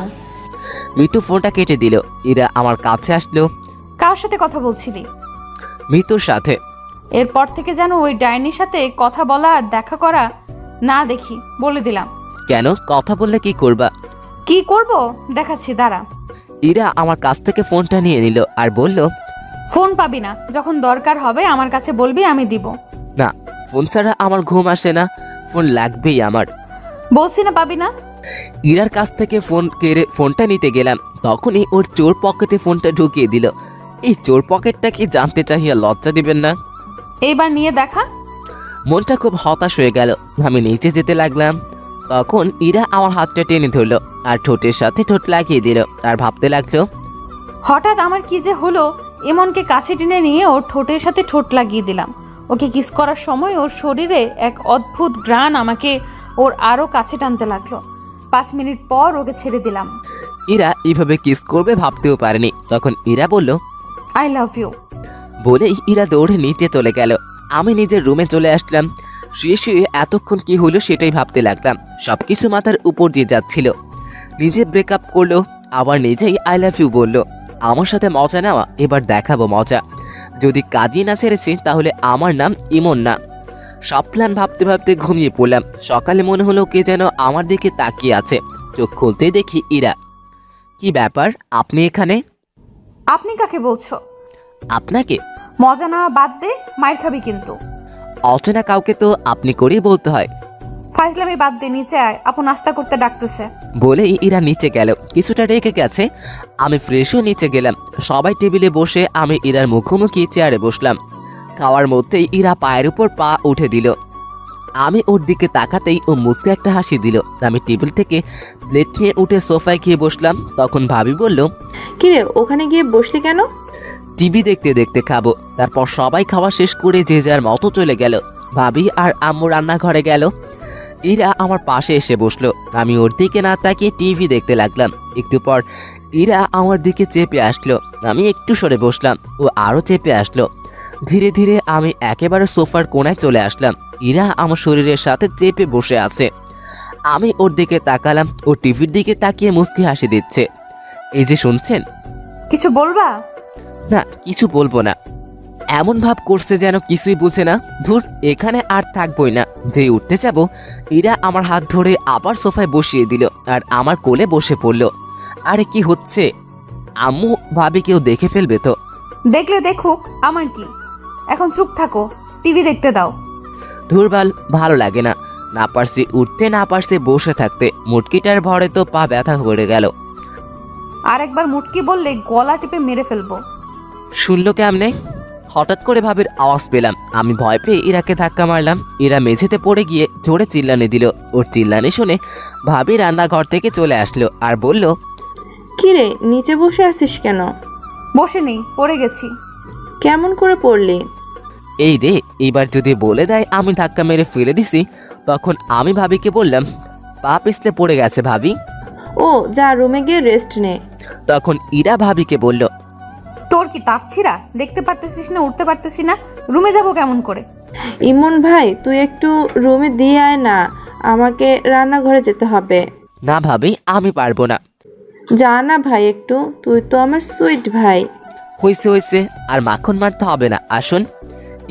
মিতু ফোনটা কেটে দিল। ইরা আমার কাছে আসলো। কার সাথে কথা বলছিলি? মিতুর সাথে। এরপর থেকে যেন ওই ডাইনির সাথে কথা বলা আর দেখা করা না দেখি, বলে দিলাম। কেন, কথা বললে কি করবা? কি করব দেখাচ্ছি, দাঁড়া। ইরা আমার কাছ থেকে ফোনটা নিয়ে নিল আর বলল, ফোন পাবি না, যখন দরকার হবে আমার কাছে বলবি, আমি দিব। না, ফোন ছাড়া আমার ঘুম আসে না, ফোন লাগবেই আমার। বলছি না পাবি না। ইরার কাছ থেকে ফোন কেড়ে ফোনটা নিতে গেলাম। তখনই ওর চোর পকেটে ফোনটা ঢুকিয়ে দিল। এই চোর পকেটটা কি জানতে চাহিয়া লজ্জা দিবেন না? এইবার নিয়ে দেখা। মনটা খুব হতাশ হয়ে গেল। আমি নিচে যেতে লাগলাম। তখন ইরা আমার হাতটা টেনে ধরলো আর ঠোঁটের সাথে ঠোঁট লাগিয়ে দিল আর ভাবতে লাগলো, হঠাৎ আমার কি যে হলো। এমনকে কাছে টেনে নিয়ে ওর ঠোঁটের সাথে ঠোঁট লাগিয়ে দিলাম। ওকে কিস করার সময় ওর শরীরে এক অদ্ভুত ঘ্রাণ আমাকে ওর আরো কাছে টানতে লাগলো। 5 মিনিট পর ওকে ছেড়ে দিলাম। ইরা এইভাবে কিস করবে ভাবতেও পারেনি। তখন ইরা বলল, আই লাভ ইউ। বলেই ইরা দৌড়ে নিচে চলে গেল। আমি নিজের রুমে চলে আসলাম। শুয়ে শুয়ে এতক্ষণ কি হলো সেটাই ভাবতে লাগলাম। সবকিছু মাথার উপর দিয়ে যাচ্ছিল। নিজে ব্রেকআপ করলো, আবার নিজেই আই লাভ ইউ বললো। আমার সাথে মজা নেওয়া, এবার দেখাবো মজা। যদি কাঁদিয়ে না ছেড়েছি তাহলে আমার নাম ইমন না। সব প্ল্যান ভাবতে ভাবতে ঘুমিয়ে পড়লাম। সকালে মনে হলো কে যেন আমার দিকে তাকিয়ে আছে। চোখ খুলতেই দেখি ইরা। কি ব্যাপার, আপনি এখানে? আপনি কাকে বলছো? আপনাকে। মজা নেওয়া বাদ দে, মায়ের খাবি কিন্তু। অচেনা কাউকে তো আপনি করেই বলতে হয়। ফাইজলামি বাদ দে, নিচে আয়, আপু নাস্তা করতে ডাকতেছে। বলেই ইরা নিচে গেল, কিছুটা রেখে গেছে। আমি ফ্রেশ হয়ে নিচে গেলাম। সবাই টেবিলে বসে আমি ইরার মুখোমুখি চেয়ারে বসলাম। খাওয়ার মধ্যেই ইরা পায়ের উপর পা উঠে দিল। আমি ওর দিকে তাকাতেই ও মুচকে একটা হাসি দিল। আমি টেবিল থেকে প্লেট নিয়ে উঠে সোফায় গিয়ে বসলাম। তখন ভাবি বলল, কিরে ওখানে গিয়ে বসলি কেন? টিভি দেখতে দেখতে খাবো। তারপর সবাই খাওয়া শেষ করে যে যার মতো চলে গেল। ভাবি আর আম্মু রান্নাঘরে গেল। ইরা আমার পাশে এসে বসলো। আমি ওর দিকে না তাকিয়ে টিভি দেখতে লাগলাম। একটু পর ইরা আমার দিকে চেপে আসলো। আমি একটু সরে বসলাম, ও আরও চেপে আসলো। ধীরে ধীরে আমি একেবারে সোফার কোণায় চলে আসলাম। ইরা আমার শরীরের সাথে চেপে বসে আছে। আমি ওর দিকে তাকালাম, ও টিভির দিকে তাকিয়ে মুচকি হাসি দিচ্ছে। এই যে শুনছেন? কিছু বলবা? না, কিছু বলবো না। এমন ভাব করছে যেন কিছুই বুঝে না। ধুর, এখানে আর থাকবই না। যে উঠতে যাব, ইরা আমার হাত ধরে আবার সোফায় বসিয়ে দিল আর আমার কোলে বসে পড়ল। আরে কি হচ্ছে? আম্মু ভাবি কেউ দেখে ফেলবে তো। দেখলে দেখুক, আমার কি। এখন চুপ থাকো, টিভি দেখতে দাও। ধুরবাল, ভালো লাগে না। না পারছি উঠতে, না পারছি বসে থাকতে। মুটকিটার ভরে তো পা ব্যথা করে গেল। আর একবার মুটকি বললে গলা টিপে মেরে ফেলবো। শুনলো কেমনে? হঠাৎ করে ভাবির আওয়াজ পেলাম। আমি ভয় পেয়ে ইরাকে ধাক্কা মারলাম। ইরা মেঝেতে পড়ে গিয়ে জোরে চিল্লানি দিল। ওর চিল্লানি শুনে ভাবি রান্নাঘর থেকে চলে আসলো আর বলল, কিরে নিচে বসে আছিস কেন? বসে নেই, পড়ে গেছি। কেমন করে পড়লি? এই রে, এবার যদি বলে দেয় আমি ধাক্কা মেরে ফেলে দিছি, তখন আমি ভাবিকে বললাম, পা পিছলে পড়ে গেছে ভাবি। ও যা রুমে গিয়ে রেস্ট নে। তখন ইরা ভাবিকে বলল, তোর কি তার ছিঁড়া? দেখতে পারতেছিস না, উঠতে পারতেছি না, রুমে যাব কেমন করে? ইমন ভাই তুই একটু রুমে দিয়ে আয় না, আমাকে রান্নাঘরে যেতে হবে। না ভাবি, আমি পারবো না। যা না ভাই একটু, তুই তো আমার সুইট ভাই। হয়েছে হয়েছে, আর মাখন মারতে হবে না, আসুন।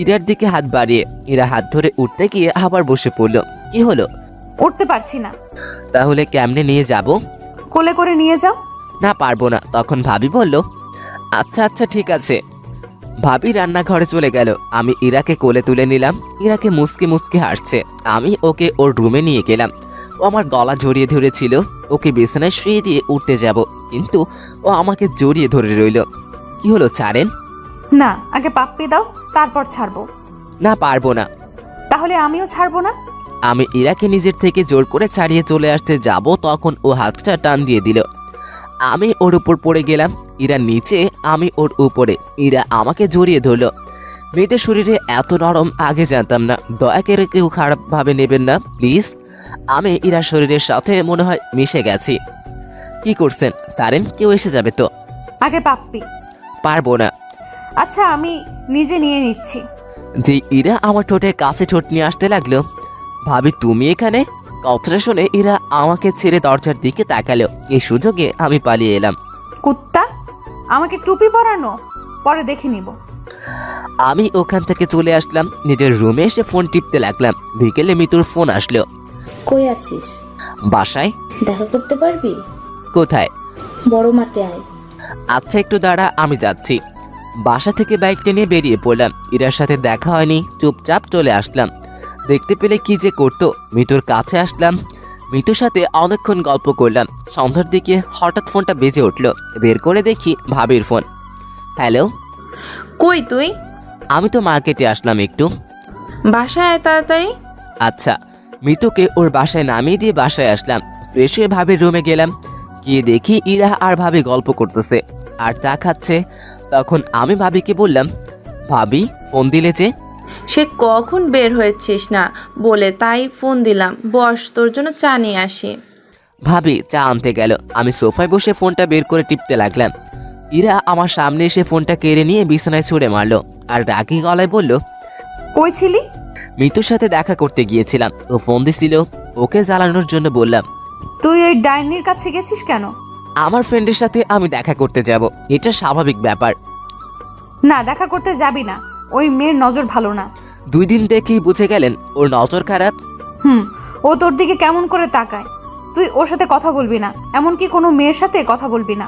ইরার দিকে হাত বাড়িয়ে ইরা হাত ধরে উঠতে গিয়ে আবার বসে পড়ল। কি হলো? উঠতে পারছি না। তাহলে কেমনে নিয়ে যাব? কোলে করে নিয়ে যাও। না, পারবো না। তখন ভাবি বলল, আচ্ছা আচ্ছা ঠিক আছে। ভাবি রান্নাঘরে চলে গেল। আমি ইরাকে কোলে তুলে নিলাম। ইরাকে মুসকে মুসকে হাসছে। আমি ওকে ওর রুমে নিয়ে গেলাম। ও আমার গলা জড়িয়ে ধরেছিল। ওকে বিছানায় শুয়ে দিয়ে উঠতে যাব, কিন্তু ও আমাকে জড়িয়ে ধরে রইল। কি হলো, ছাড়েন? না, আগে পাপ্পি দাও, তারপর ছাড়বো। না, পারবো না। তাহলে আমিও ছাড়বো না। আমি ইরাকে নিজের থেকে জোর করে ছাড়িয়ে চলে আসতে যাব, তখন ও হাতটা টান দিয়ে দিল। আমি ওর উপর পড়ে গেলাম। ইরা নিচে, আমি ওর উপরে। ইরা আমাকে জড়িয়ে ধরল। মেয়েদের শরীরে এত নরম আগে জানতাম না। দয়া করে কেউ খারাপভাবে নেবেন না প্লিজ। আমি ইরার শরীরের সাথে মনে হয় মিশে গেছি। কি করছেন? সারেন, কেউ এসে যাবে তো। আগে পাপ্পি। পারবো না। আচ্ছা, আমি নিজে নিয়ে নিচ্ছি। যে ইরা আমার ঠোঁটের কাছে ঠোঁট নিয়ে আসতে লাগলো। ভাবি তুমি এখানে? কথাটা শুনে ইরা আমাকে ছেড়ে দরজার দিকে তাকালো। এই সুযোগে আমি পালিয়ে এলাম। কুত্তা, আমাকে টুপি পরানো, পরে দেখে নিব। আমি ওখান থেকে চলে আসলাম। নিজের রুমে এসে ফোন টিপতে লাগলাম। বিকেলে মিতুর ফোন আসলো। কই আছিস? বাসায়। দেখা করতে পারবি? কোথায়? বড় মাঠে আয়। আচ্ছা একটু দাঁড়া, আমি যাচ্ছি। বাসা থেকে বাইকটা নিয়ে বেরিয়ে পড়লাম। ইরার সাথে দেখা হয়নি, চুপচাপ চলে আসলাম। দেখতে পেলে কি যে করতো। মিতুর কাছে আসলাম। মিতুর সাথে অনেকক্ষণ গল্প করলাম। সন্ধ্যার দিকে হঠাৎ ফোনটা বেজে উঠলো। বের করে দেখি ভাবির ফোন। হ্যালো। কই তুই? আমি তো মার্কেটে আসলাম একটু। বাসায় আয় তাড়াতাড়ি। আচ্ছা। মিতুকে ওর বাসায় নামিয়ে দিয়ে বাসায় আসলাম। ফ্রেশ হয়ে ভাবির রুমে গেলাম। গিয়ে দেখি ইরা আর ভাবি গল্প করতেছে আর চা খাচ্ছে। তখন আমি ভাবিকে বললাম, ভাবি ফোন দিলে যে? সে কখন বের হয়েছিস না বলে তাই ফোন দিলাম। বস, তোর জন্য চা নিয়ে আসি। ভাবি চা আনতে গেল। আমি সোফায় বসে ফোনটা বের করে টিপতে লাগলাম। ইরা আমার সামনে এসে ফোনটা কেড়ে নিয়ে বিছানায় ছুঁড়ে মারলো আর রাগী গলায় বলল, কই ছিলি? মিতুর সাথে দেখা করতে গিয়েছিলাম। ও ফোন দিছিল, ওকে জ্বালানোর জন্য বললাম। তুই ওই ডাইনির কাছে গেছিস কেন? আমার ফ্রেন্ডের সাথে আমি দেখা করতে যাব, এটা স্বাভাবিক ব্যাপার। না, দেখা করতে যাবি না। ওই মেয়ের নজর ভালো না। 2 দিন দেখেই বুঝে গেলেন ওর নজর খারাপ। ও তোর দিকে কেমন করে তাকায়। তুই ওর সাথে কথা বলবি না, এমনকি কোনো মেয়ের সাথে কথা বলবি না।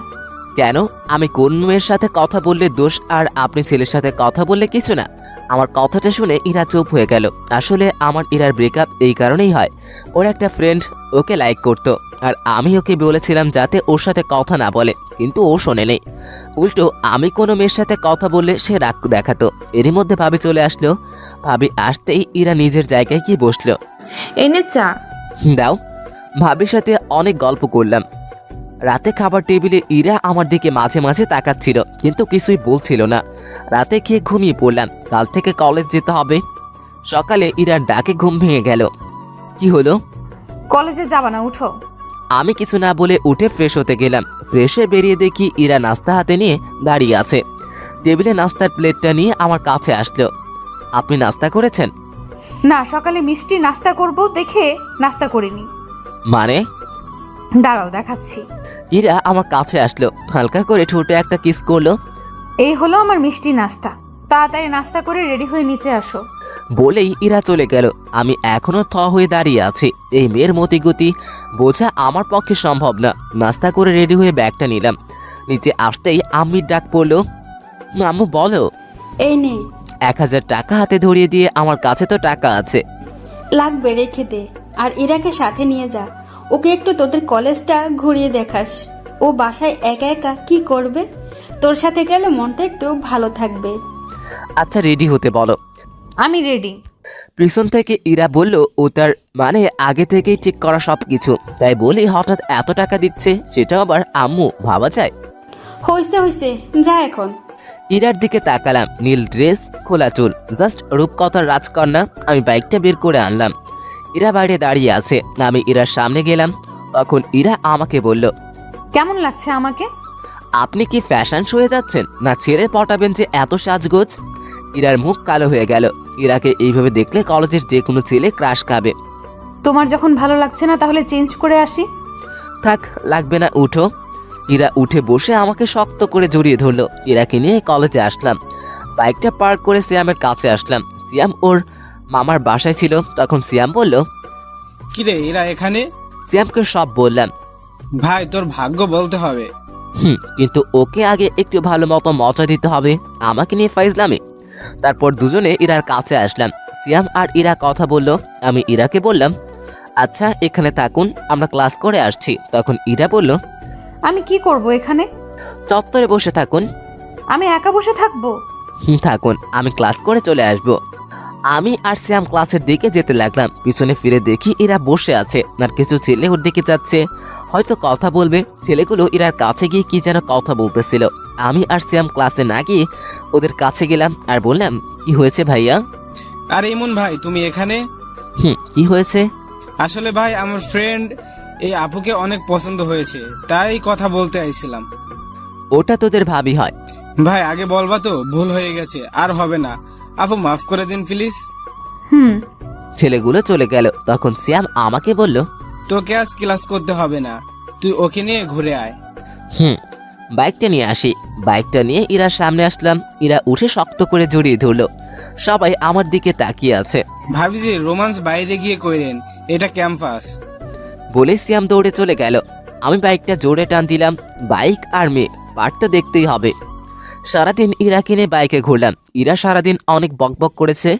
কেন? আমি কোন মেয়ের সাথে কথা বললে দোষ আর আপনি ছেলের সাথে কথা বললে কিছু না? আমার কথাটা শুনে ইরা চুপ হয়ে গেল। আসলে আমার ইরার ব্রেকআপ এই কারণেই হয়, ওর একটা ফ্রেন্ড ওকে লাইক করতো আর আমি ওকে বলেছিলাম যাতে ওর সাথে কথা না বলে, কিন্তু ও শোনেনি। উল্টো আমি কোনো মেয়ের সাথে কথা বললে সে রাগ দেখাতো। এরই মধ্যে ভাবি চলে আসলো। ভাবি আসতেই ইরা নিজের জায়গায় গিয়ে বসলো। এনে চা। দাও। ভাবির সাথে অনেক গল্প করলাম। রাতে খাবার টেবিলে ইরা আমার দিকে মাঝে মাঝে তাকাচ্ছিল, কিন্তু কিছুই বলছিল না। রাতে খেয়ে ঘুমিয়ে পড়লাম। কাল থেকে কলেজ যেতে হবে। সকালে ইরার ডাকে ঘুম ভেঙে গেল। কি হলো? কলেজে যাবা না, উঠো। আমি কিছু না বলে উঠে ফ্রেশ হতে গেলাম। ফ্রেশে বেরিয়ে দেখি ইরা নাস্তা হাতে নিয়ে দাঁড়িয়ে আছে। টেবিলে নাস্তার প্লেটটা নিয়ে আমার কাছে আসলো। আপনি নাস্তা করেছেন? না, সকালে মিষ্টি নাস্তা করব দেখে নাস্তা করিনি। মানে? দাঁড়াও দেখাচ্ছি। ইরা আমার কাছে আসলো, হালকা করে ঠোঁটে একটা কিস করলো। এই হলো আমার মিষ্টি নাস্তা, তাড়াতাড়ি নাস্তা করে রেডি হয়ে নিচে আসো। বলেই ইরা চলে গেল। আমি এখনো থ হয়ে দাঁড়িয়ে আছি। এই মেয়ের মতিগতি বোঝা আমার পক্ষে সম্ভব না। নাস্তা করে রেডি হয়ে ব্যাগটা নিলাম। নিচে আসতেই আম্মির ডাক পড়লো। আম্মু বলো। এই নে, 1000 টাকা হাতে ধরিয়ে দিয়ে, আমার কাছে তো টাকা আছে। লাগবে রেখে দে। আর ইরাকে সাথে নিয়ে যা, ওকে একটু তোদের কলেজটা ঘুরিয়ে দেখাস। ও বাসায় একা একা কি করবে? তোর সাথে গেলে মনটা একটু ভালো থাকবে। আচ্ছা রেডি হতে বলো। আমি রেডি। পিছন থেকে ইরা বলল ও তার মানে আগে থেকেই ঠিক করা সবকিছু, তাই বলি হঠাৎ এত টাকা দিচ্ছে, সেটা আবার আম্মু, ভাবা যায়? হইছে হইছে, যা এখন। ইরার দিকে তাকালাম। নীল ড্রেস, খোলা চুল, জাস্ট রূপকথার রাজকন্যা। আমি বাইকটা বের করে আনলাম। ইরা বাইরে দাঁড়িয়ে আছে। আমি ইরার সামনে গেলাম। তখন ইরা আমাকে বলল, কেমন লাগছে আমাকে? আপনি কি ফ্যাশন শোয়ে যাচ্ছেন, না ছেড়ে পটাবেন যে এত সাজগোজ? ইরার মুখ কালো হয়ে গেল। ইরাকে এইভাবে দেখলে কলেজের যে কোনো ছেলে ক্রাশ খাবে। তোমার যখন ভালো লাগছে না তাহলে চেঞ্জ করে আসি। থাক, লাগবে না, উঠো। ইরা উঠে বসে আমাকে শক্ত করে জড়িয়ে ধরলো। ইরাকে নিয়ে কলেজে আসলাম। বাইকটা পার্ক করে সিয়ামের কাছে আসলাম। সিয়াম ওর মামার বাসায় ছিল। তখন সিয়াম বলল, কিরে এরা এখানে? সিয়ামকে সব বললাম। ভাই তোর ভাগ্য বলতে হবে। কিন্তু ওকে আগে একটু ভালো মতো মজা দিতে হবে, আমাকে নিয়ে ফাইজলামি। তারপর দুজনে ইরার কাছে আসলাম। সিয়াম আর ইরা কথা বলল। আমি ইরাকে বললাম, আচ্ছা এখানে থাকুন, আমরা ক্লাস করে আসছি। তখন ইরা বলল, আমি কি করব এখানে? চত্বরে বসে থাকুন। আমি একা বসে থাকবো? থাকুন, আমি ক্লাস করে চলে আসব। আমি আর শ্যাম ক্লাসের দিকে যেতে লাগলাম। পিছনে ফিরে দেখি ইরা বসে আছে আর কিছু ছেলে ওর দিকে যাচ্ছে, হয়তো কথা বলবে। ছেলেগুলো ইরার কাছে গিয়ে কি যেন কথা বলতেছিল। আমি আর শ্যাম ক্লাসে না গিয়ে ওদের কাছে গেলাম আর বললাম, কি হয়েছে ভাইয়া? আর ইমন ভাই তুমি এখানে? কি হয়েছে? আসলে ভাই আমার ফ্রেন্ড এই আপুকে অনেক পছন্দ হয়েছে, তাই কথা বলতে আইছিলাম। ওটা তোদের ভাবি হয়। ভাই আগে বলবা তো, ভুল হয়ে গেছে, আর হবে না। আপু মাফ করে দিন প্লিজ। ছেলেগুলো চলে গেল। তখন শ্যাম আমাকে বলল, তোকে আজ ক্লাস করতে হবে না, তুই ওকে নিয়ে ঘুরে আয়। বাইকটা নিয়ে আসি। বাইকটা নিয়ে ইরার সামনে আসলাম। ইরা উঠে শক্ত করে জড়িয়ে ধরলো। সবাই আমার দিকে তাকিয়ে আছে। ভাবি যে রোমান্স বাইরে গিয়ে কইরেন, এটা ক্যাম্পাস। বলে সিয়াম দৌড়ে চলে গেল। আমি বাইকটা জোরে টান দিলাম। বাইক আর মেয়ে পার্ট তো দেখতেই হবে। সারাদিন ইরা কিনে বাইকে ঘুরলাম। ইরা সারাদিন অনেক বকবক করেছে।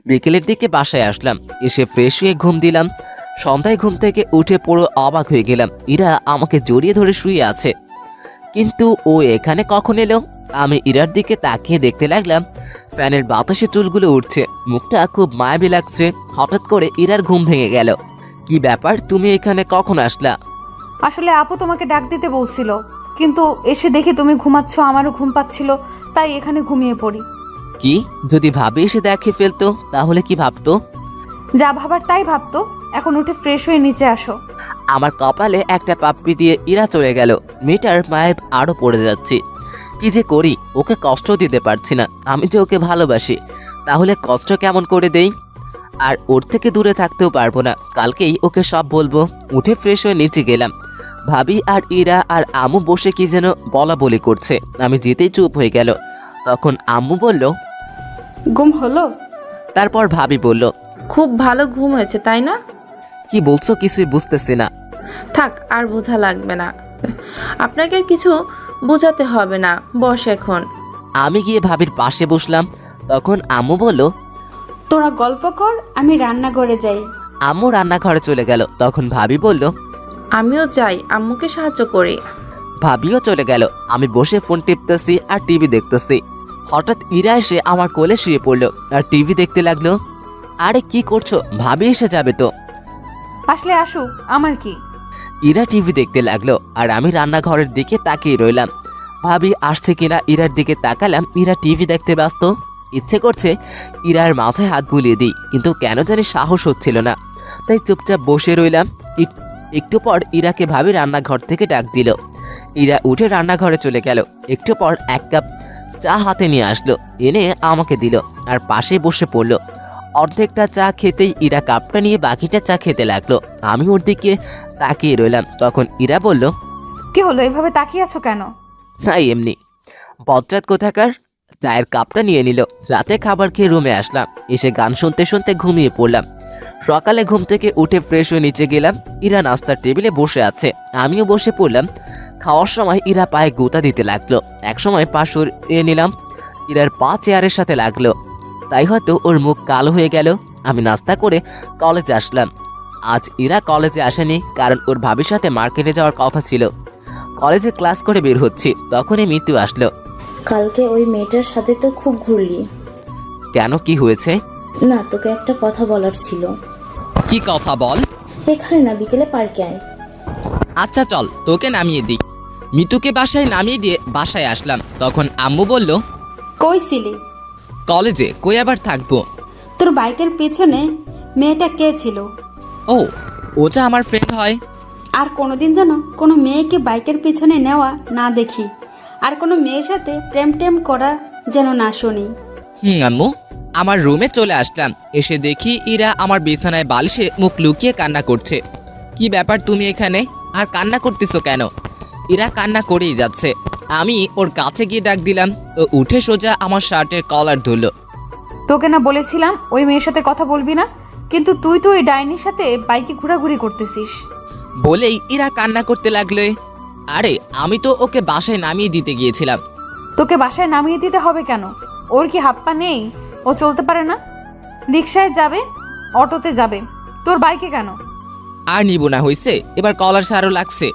বিকেলের দিকে বাসায় আসলাম। এসে ফ্রেশ হয়ে ঘুম দিলাম। সন্ধ্যায় ঘুম থেকে উঠে পুরো অবাক হয়ে গেলাম। ইরা আমাকে জড়িয়ে ধরে শুয়ে আছে, কিন্তু ও এখানে কখন এলো? আমি ইরার দিকে তাকিয়ে দেখতে লাগলাম। ফ্যানের বাতাসে চুলগুলো উঠছে, মুখটা খুব মায়াবী লাগছে। হঠাৎ করে ইরার ঘুম ভেঙে গেল। কি ব্যাপার, তুমি এখানে কখন আসলা? আসলে আপু তোমাকে ডাক দিতে বলছিল, কিন্তু এসে দেখে তুমি ঘুমাচ্ছ, আমারও ঘুম পাচ্ছিল, তাই এখানে ঘুমিয়ে পড়ি। কি, যদি ভাবি এসে দেখে ফেলতো তাহলে কি ভাবতো? যা ভাবার তাই ভাবতো। এখন উঠে ফ্রেশ হয়ে নিচে আসো। আমার কপালে একটা পাপ্পি দিয়ে ইরা চলে গেল। মেয়েটার মায়ে আরো পড়ে যাচ্ছি। কি যে করি, ওকে কষ্ট দিতে পারছি না। আমি যে ওকে ভালোবাসি, তাহলে কষ্ট কেমন করে দেই? আর ওর থেকে দূরে থাকতেও পারবো না। কালকেই ওকে সব বলবো। উঠে ফ্রেশ হয়ে নিচে গেলাম। ভাবি আর ইরা আর আম্মু বসে কি যেন বলা বলি করছে। আমি যেতেই চুপ হয়ে গেল। তখন আম্মু বলল, ঘুম হলো? তারপর ভাবি বলল, খুব ভালো ঘুম হয়েছে তাই না? কি বলছো কিছুই বুঝতেছি না। থাক, আর বোঝা লাগবে না। আপনাকে আর কিছু বোঝাতে হবে না, বস এখন। আমি গিয়ে ভাবির পাশে বসলাম। তখন আম্মু বলল, তোরা গল্প কর, আমি রান্নাঘরে যাই। আম্মু রান্নাঘরে চলে গেল। তখন ভাবি বলল, আমিও যাই, আম্মুকে সাহায্য করি। ভাবিও চলে গেল। আমি বসে ফোন টিপতেছি আর টিভি দেখতেছি। হঠাৎ ইরা এসে আমার কোলে শুয়ে পড়লো আর টিভি দেখতে লাগলো। আরে কি করছো? ভাবি এসে যাবে তো। আসলে আসুক, আমার কি। ইরা টিভি দেখতে লাগলো আর আমি রান্নাঘরের দিকে তাকিয়ে রইলাম। ভাবি আসছে কিনা ইরার দিকে তাকালাম। ইরা টিভি দেখতে ব্যস্ত। ইচ্ছে করছে ইরার মাথায় হাত বুলিয়ে দিই, কিন্তু কেন জানি সাহস হচ্ছিল না। তাই চুপচাপ বসে রইলাম। একটু পর ইরাকে ভাবি রান্নাঘর থেকে ডাক দিল। ইরা উঠে রান্নাঘরে চলে গেল। একটু পর 1 কাপ চা হাতে নিয়ে আসলো, এনে আমাকে দিল আর পাশে বসে পড়লো। অর্ধেকটা চা খেতেই ইরা কাপটা নিয়ে বাকিটা চা খেতে লাগলো। আমি ওর দিকে তাকিয়ে রইলাম। তখন ইরা বলল, কি হলো, এভাবে তাকিয়ে আছো কেন? না এমনি। বজ্জাত কোথাকার। চায়ের কাপটা নিয়ে নিল। রাতে খাবার খেয়ে রুমে আসলাম। এসে গান শুনতে শুনতে ঘুমিয়ে পড়লাম। সকালে ঘুম থেকে উঠে ফ্রেশ হয়ে নিচে গেলাম। ইরা নাস্তার টেবিলে বসে আছে, আমিও বসে পড়লাম। খাওয়ার সময় ইরা পায়ে গোতা দিতে লাগলো। একসময় পা সরিয়ে নিলাম। ইরার পা চেয়ারের সাথে লাগলো, তাই হয়তো ওর মুখ কালো হয়ে গেল। আমি নাস্তা করে কলেজে আসলাম। আজ ইরা কলেজে আসেনি, কারণ ওর ভাবির সাথে মার্কেটে যাওয়ার কথা ছিল। কলেজে ক্লাস করে বের হচ্ছি, তখনই মৃত্যু আসলো। কালকে ওই মেয়েটার সাথে তো খুব ঘুরলি। কেন, কি হয়েছে? না, তোকে একটা কথা বলার ছিল। কি কথা বল। এখানে না, বিকেলে পার্কে আয়। আচ্ছা চল, তোকে নামিয়ে দিই। মিতুকে বাসায় নামিয়ে দিয়ে বাসায় আসলাম। তখন আম্মু বলল, কই ছিলি? কলেজে। কই আবার থাকবো? তোর বাইকের পিছনে মেয়েটা কে ছিল? ও, ওটা আমার ফ্রেন্ড হয়। আর কোনোদিন যেন কোনো মেয়েকে বাইকের পিছনে নেওয়া না দেখি, আর কোনো মেয়ের সাথে প্রেম টেম করা যেন না শুনি। আম্মু। আমার রুমে চলে আসলাম। এসে দেখি ইরা আমার বিছানায় বালিশে মুখ লুকিয়ে কান্না করছে। কি ব্যাপার, তুমি এখানে আর কান্না করতেছো কেন? ইরা কান্না করেই যাচ্ছে। আমি ওর কাছে গিয়ে ডাক দিলাম। ও উঠে সোজা আমার শার্টের কলার ধরলো। তোকে না বলেছিলাম ওই মেয়ের সাথে কথা বলবি না, কিন্তু তুই তো ওই ডাইনির সাথে বাইকে ঘোরাঘুরি করতেছিস। বলেই ইরা কান্না করতে লাগলো। আরে আমি তো ওকে বাসায় নামিয়ে দিতে গিয়েছিলাম। তোকে বাসায় নামিয়ে দিতে হবে কেন? ওর কি হাত পা নেই? ও চলতে পারে না? রিক্সায় যাবে, অটোতে যাবে, তোর বাইকে কেন? আর নিব না, হইছে। এবার কলার সারও লাগছে।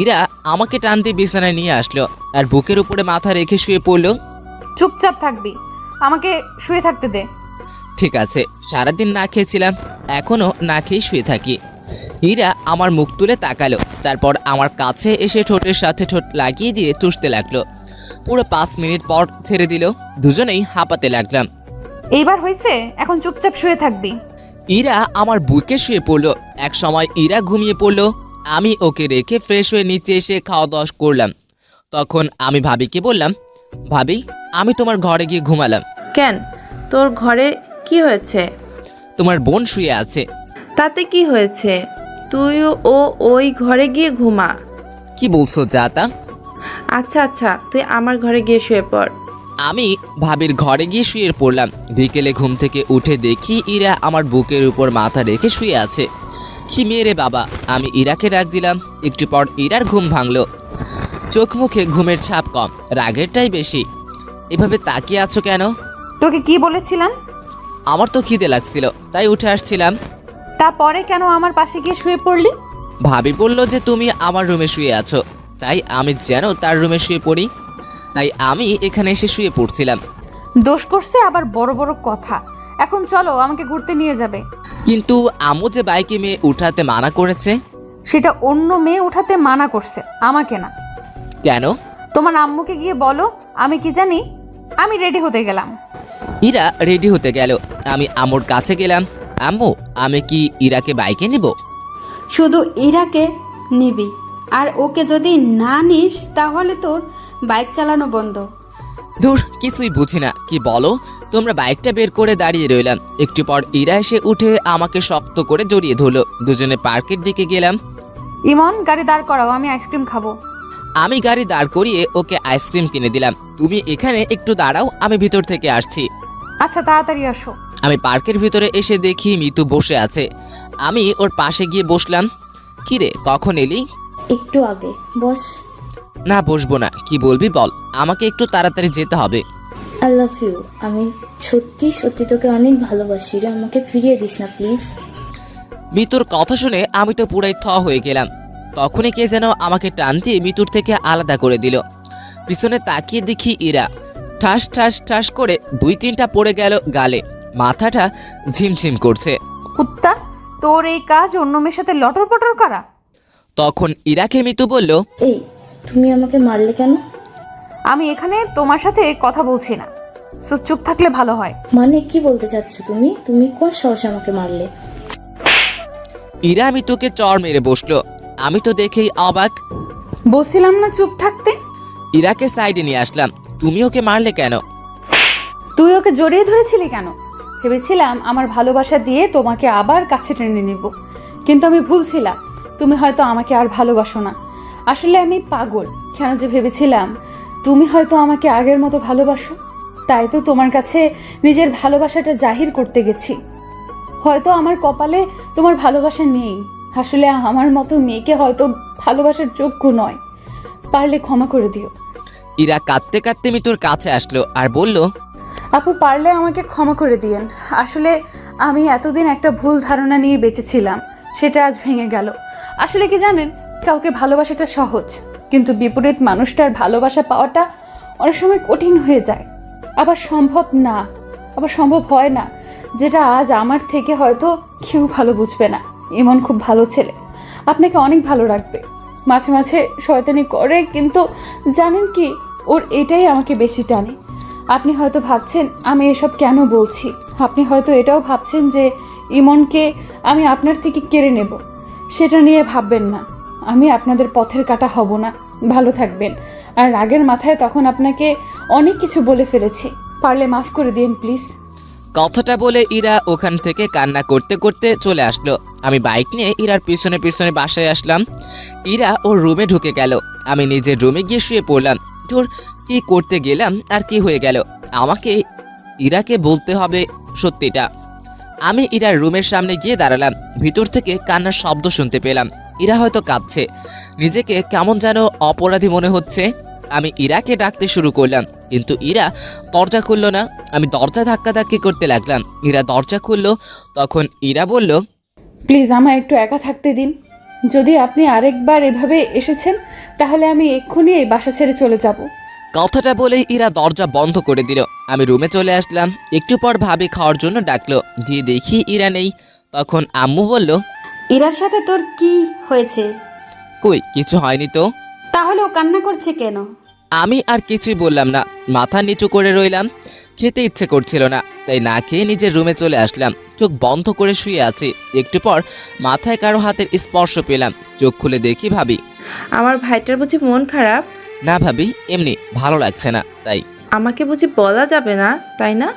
ইরা আমাকে টান দিয়ে বিছানায় নিয়ে আসলো আর বুকের উপরে মাথা রেখে শুয়ে পড়লো। চুপচাপ থাকবি, আমাকে শুয়ে থাকতে দে। ঠিক আছে, সারাদিন না খেয়েছিলাম, এখনো না খেয়ে শুয়ে থাকি। ইরা আমার মুখ তুলে তাকালো, তারপর আমার কাছে এসে ঠোঁটের সাথে ঠোঁট লাগিয়ে দিয়ে চুষতে লাগলো। পুরো 5 মিনিট পর ছেড়ে দিল। দুজনেই হাঁপাতে লাগলাম। এইবার হয়েছে, এখন চুপচাপ শুয়ে থাকবি। ইরা আমার বুকে শুয়ে পড়লো। এক সময় ইরা ঘুমিয়ে পড়লো। আমি ওকে রেখে ফ্রেশ হয়ে নিচে এসে খাওয়া দাওয়া করলাম। তখন আমি ভাবিকে বললাম, ভাবি আমি তোমার ঘরে গিয়ে ঘুমালাম। কেন, তোর ঘরে কি হয়েছে? তোমার বোন শুয়ে আছে। তাতে কি হয়েছে? তুইও ওই ঘরে গিয়ে ঘুমা। কি বলছো জাতা? আচ্ছা আচ্ছা, তুই আমার ঘরে গিয়ে শুয়ে পড়। আমি ভাবির ঘরে গিয়ে শুয়ে পড়লাম। বিকেলে ঘুম থেকে উঠে দেখি ইরা আমার বুকের উপর মাথা রেখে শুয়ে আছে। কি মেয়ে রে বাবা। আমি ইরাকে ডাক দিলাম। একটু পর ইরার ঘুম ভাঙলো। চোখ মুখে ঘুমের ছাপ কম, রাগেরটাই বেশি। এভাবে তাকিয়ে আছো কেন? তোকে কি বলেছিলাম? আমার তো খিদে লাগছিল, তাই উঠে আসছিলাম। তারপরে কেন আমার পাশে গিয়ে শুয়ে পড়লি? ভাবি বলল যে তুমি আমার রুমে শুয়ে আছো, তাই আমি যেন তার রুমে শুয়ে পড়ি। তাই আমি এখানে এসে শুয়ে পড়ছিলাম। দোষ করছে আবার বড় বড় কথা। এখন চলো, আমাকে ঘুরতে নিয়ে যাবে। কিন্তু আম্মু যে বাইকে মেয়ে উঠাতে মানা করেছে। সেটা অন্য মেয়ে উঠাতে মানা করছে, আমাকে না। কেন? তোমার আম্মুকে গিয়ে বলো আমি কি জানি। আমি রেডি হতে গেলাম। ইরা রেডি হতে গেল। আমি আম্মুর কাছে গেলাম। আম্মু, আমি কি ইরাকে বাইকে নিব? শুধু ইরাকে নিবি, আর ওকে যদি না নিস তাহলে তোর বাইক চালানো বন্ধ। দূর, কিছুই বুঝি না। কি বলো? তোমরা বাইকটা বের করে দাঁড়িয়ে রইলাম। একটু পর ইরা এসে উঠে আমাকে শক্ত করে জড়িয়ে ধরলো। দুজনে পার্কের দিকে গেলাম। ইমন, গাড়ি দাঁড় করাও, আমি আইসক্রিম খাবো। আমি গাড়ি দাঁড় করিয়ে ওকে আইসক্রিম কিনে দিলাম। তুমি এখানে একটু দাঁড়াও, আমি ভিতর থেকে আসছি। আচ্ছা, তাড়াতাড়ি আসো। আমি পার্কের ভিতরে এসে দেখি মিতু বসে আছে। আমি ওর পাশে গিয়ে বসলাম। কিরে, কখন এলি? একটু আগে, বস। না বসবো না, কি বলবি বল, আমাকে একটু তাড়াতাড়ি যেতে হবে। I love you. আমি সত্যি সত্যি তোকে অনেক ভালোবাসি রে, আমাকে ফিরিয়ে দিস না প্লিজ। মিতুর কথা শুনে আমি তো পুরাই থ হয়ে গেলাম। তখনই কে যেন আমাকে টান দিয়ে মিতুর থেকে আলাদা করে দিল। পিছনে তাকিয়ে দেখি ইরা ঠাস ঠাস ঠাস করে 2-3টা পড়ে গেল গালে, মাথাটা ঝিমঝিম করছে। কুত্তা, তোর এই কাজ অন্য মেয়ের সাথে লটর পটর করা। তখন ইরাকে মিতু বলল, এই তুমি আমাকে মারলে কেন? আমি এখানে তোমার সাথে কথা বলছি না, সো চুপ থাকলে ভালো হয়। মানে কি বলতে চাচ্ছ তুমি? তুমি কোন সাহসে আমাকে মারলে? ইরা মিতুকে চড় মেরে বসলো। আমি তো দেখেই অবাক। বলছিলাম না চুপ থাকতে। ইরাকে সাইডে নিয়ে আসলাম। তুমি ওকে মারলে কেন? তুই ওকে জড়িয়ে ধরেছিলি কেন? ভেবেছিলাম আমার ভালোবাসা দিয়ে তোমাকে আবার কাছে টেনে নিব, কিন্তু আমি ভুল ছিলাম। তুমি হয়তো আমাকে আর ভালোবাসো না। আসলে আমি পাগল। কেন যে ভেবেছিলাম তুমি হয়তো আমাকে আগের মতো ভালোবাসো, তাই তো তোমার কাছে নিজের ভালোবাসাটা জাহির করতে গেছি। হয়তো আমার কপালে তোমার ভালোবাসা নেই। আসলে আমার মতো মেয়েকে হয়তো ভালোবাসার যোগ্য নয়। পারলে ক্ষমা করে দিও। ইরা কাঁদতে কাঁদতে মিতুর কাছে আসলো আর বলল, আপু, পারলে আমাকে ক্ষমা করে দিয়েন। আসলে আমি এতদিন একটা ভুল ধারণা নিয়ে বেঁচেছিলাম, সেটা আজ ভেঙে গেল। আসলে কি জানেন, কাউকে ভালোবাসাটা সহজ, কিন্তু বিপরীত মানুষটার ভালোবাসা পাওয়াটা অনেক সময় কঠিন হয়ে যায়। আবার সম্ভব হয় না, যেটা আজ আমার থেকে হয়তো কেউ ভালো বুঝবে না। ইমন খুব ভালো ছেলে, আপনাকে অনেক ভালো রাখবে। মাঝে মাঝে শয়তানি করে, কিন্তু জানেন কি, ওর এটাই আমাকে বেশি টানে। আপনি হয়তো ভাবছেন আমি এসব কেন বলছি। আপনি হয়তো এটাও ভাবছেন যে ইমনকে আমি আপনার থেকে কেড়ে নেব। সেটা নিয়ে ভাববেন না। আমি আপনাদের পথের কাঁটা হব না। ভালো থাকবেন। আর রাগের মাথায় তখন আপনাকে অনেক কিছু বলে ফেলেছি, পারলে মাফ করে দিন প্লিজ। কথাটা বলে ইরা ওখান থেকে কান্না করতে করতে চলে আসলো। আমি বাইক নিয়ে ইরার পিছনে পিছনে বাসায় আসলাম। ইরা ওর রুমে ঢুকে গেল। আমি নিজের রুমে গিয়ে শুয়ে পড়লাম। তোর কি করতে গেলাম আর কি হয়ে গেল, আমাকে ইরাকে বলতে হবে সত্যিটা। আমি ইরার রুমের সামনে গিয়ে দাঁড়ালাম। ভিতর থেকে কান্নার শব্দ শুনতে পেলাম। ইরা হয়তো কাঁদছে, নিজেকে কেমন যেন অপরাধী মনে হচ্ছে। আমি ইরাকে ডাকতে শুরু করলাম, কিন্তু ইরা দরজা খুলল না। আমি দরজা ধাক্কাধাক্কি করতে লাগলাম। ইরা দরজা খুললো। তখন ইরা বলল, প্লিজ আমায় একটু একা থাকতে দিন। যদি আপনি আরেকবার এভাবে এসেছেন, তাহলে আমি এক্ষুনি এই বাসা ছেড়ে চলে যাব। কথাটা বলেই ইরা দরজা বন্ধ করে দিল। আমি রুমে চলে আসলাম। একটু পর ভাবি খাওয়ার জন্য ডাকলো, গিয়ে দেখি ইরা নেই। তখন আম্মু বলল, ইরার সাথে তোর কি হয়েছে? কই কিছু হয়নি তো। তাহলে ও কান্না করছে কেন? আমি আর কিছুই বললাম না, মাথা নিচু করে রইলাম। খেতে ইচ্ছে করছিল না, তাই না খেয়ে নিজের রুমে চলে আসলাম। চোখ বন্ধ করে শুয়ে আছি। একটু পর মাথায় কারো হাতের স্পর্শ পেলাম। চোখ খুলে দেখি ভাবি। আমার ভাইটার বুঝি মন খারাপ? না ভাবি, এমনি ভালো লাগছে না তাই। আমাকে বুঝি বলা যাবে না, তাই না?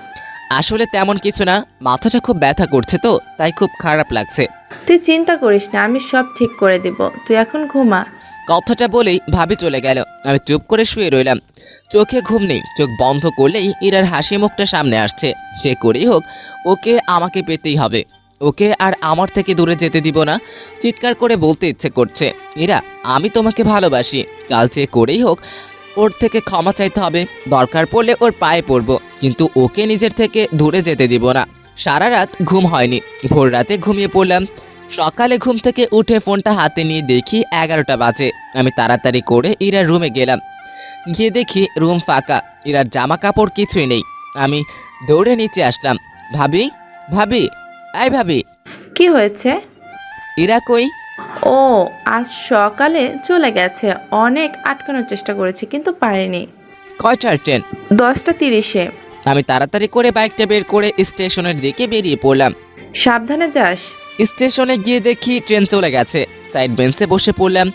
আসলে তেমন কিছু না, মাথাটা খুব ব্যথা করছে তো তাই খুব খারাপ লাগছে। তুই চিন্তা করিস না, আমি সব ঠিক করে দেব। তুই এখন ঘুমা। কথাটা বলেই ভাবি চলে গেল। আমি চুপ করে শুয়ে রইলাম। চোখে ঘুম নেই। চোখ বন্ধ করলেই ইরার হাসি মুখটা সামনে আসছে। যে করেই হোক ওকে আমাকে পেতেই হবে। ওকে আর আমার থেকে দূরে যেতে দিব না। চিৎকার করে বলতে ইচ্ছে করছে, ইরা আমি তোমাকে ভালোবাসি। কাল যে করেই হোক ওর থেকে ক্ষমা চাইতে হবে। দরকার পড়লে ওর পায়ে পড়বো, কিন্তু ওকে নিজের থেকে দূরে যেতে দিব না। সারা রাত ঘুম হয়নি। ভোর রাতে ঘুমিয়ে পড়লাম। সকালে ঘুম থেকে উঠে ফোনটা হাতে নিয়ে দেখি 11টা বাজে। আমি তাড়াতাড়ি করে ইরার রুমে গেলাম। গিয়ে দেখি রুম ফাঁকা, ইরার জামা কাপড় কিছুই নেই। আমি দৌড়ে নিচে আসলাম। ভাবি, ভাবি, আই ভাবি। কি হয়েছে? ইরা কই? ও আজ সকালে চলে গেছে। অনেক আটকানোর চেষ্টা করেছি কিন্তু পারিনি। কয়টার ট্রেন? 10টা 30-এ। আমি তাড়াতাড়ি করে বাইকটা বের করে স্টেশনের দিকে বেরিয়ে পড়লাম। সাবধানে যাস। স্টেশনে গিয়ে দেখি ট্রেন চলে গেছে। সাইড বেঞ্চে বসে পড়লাম।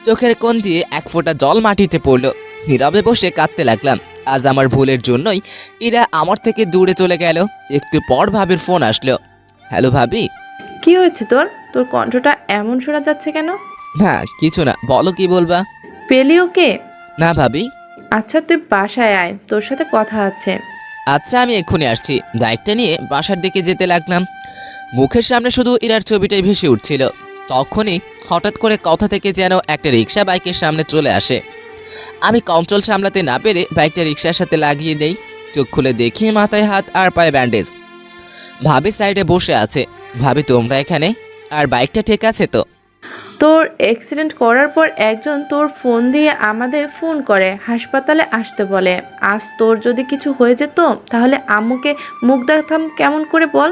চোখের কোণ দিয়ে এক ফোঁটা জল মাটিতে পড়ল। নীরবে বসে কাঁদতে লাগলাম। আজ আমার ভুলের জন্যই ইরা আমার থেকে দূরে চলে গেল। একটু পর ভাবির ফোন আসলো। হ্যালো ভাবি। কি হয়েছে তোর? তোর কণ্ঠটা এমন শোনা যাচ্ছে কেন? না কিছু না, বলো কি বলবা। পেলি ওকে? না ভাবি। আচ্ছা তুই বাসায় আয়, তোর সাথে কথা আছে। আচ্ছা আমি এক্ষুনি আসছি। বাইকটা নিয়ে বাসার দিকে যেতে লাগলাম। মুখের সামনে শুধু ইরার ছবিটাই ভেসে উঠছিল। তখনই হঠাৎ করে কথা থেকে যেন একটা রিক্সা বাইকের সামনে চলে আসে। আমি কন্ট্রোল সামলাতে না পেরে বাইকটা রিক্সার সাথে লাগিয়ে দেই। চোখ খুলে দেখি মাথায় হাত আর পায়ে ব্যান্ডেজ। ভাবি সাইডে বসে আছে। ভাবি তোমরা এখানে? আর বাইকটা ঠিক আছে তো? তোর অ্যাক্সিডেন্ট করার পর একজন তোর ফোন দিয়ে আমাদের ফোন করে হাসপাতালে আসতে বলে। আজ তোর যদি কিছু হয়ে যেত তাহলে আম্মুকে মুখ দেখাতাম কেমন করে বল?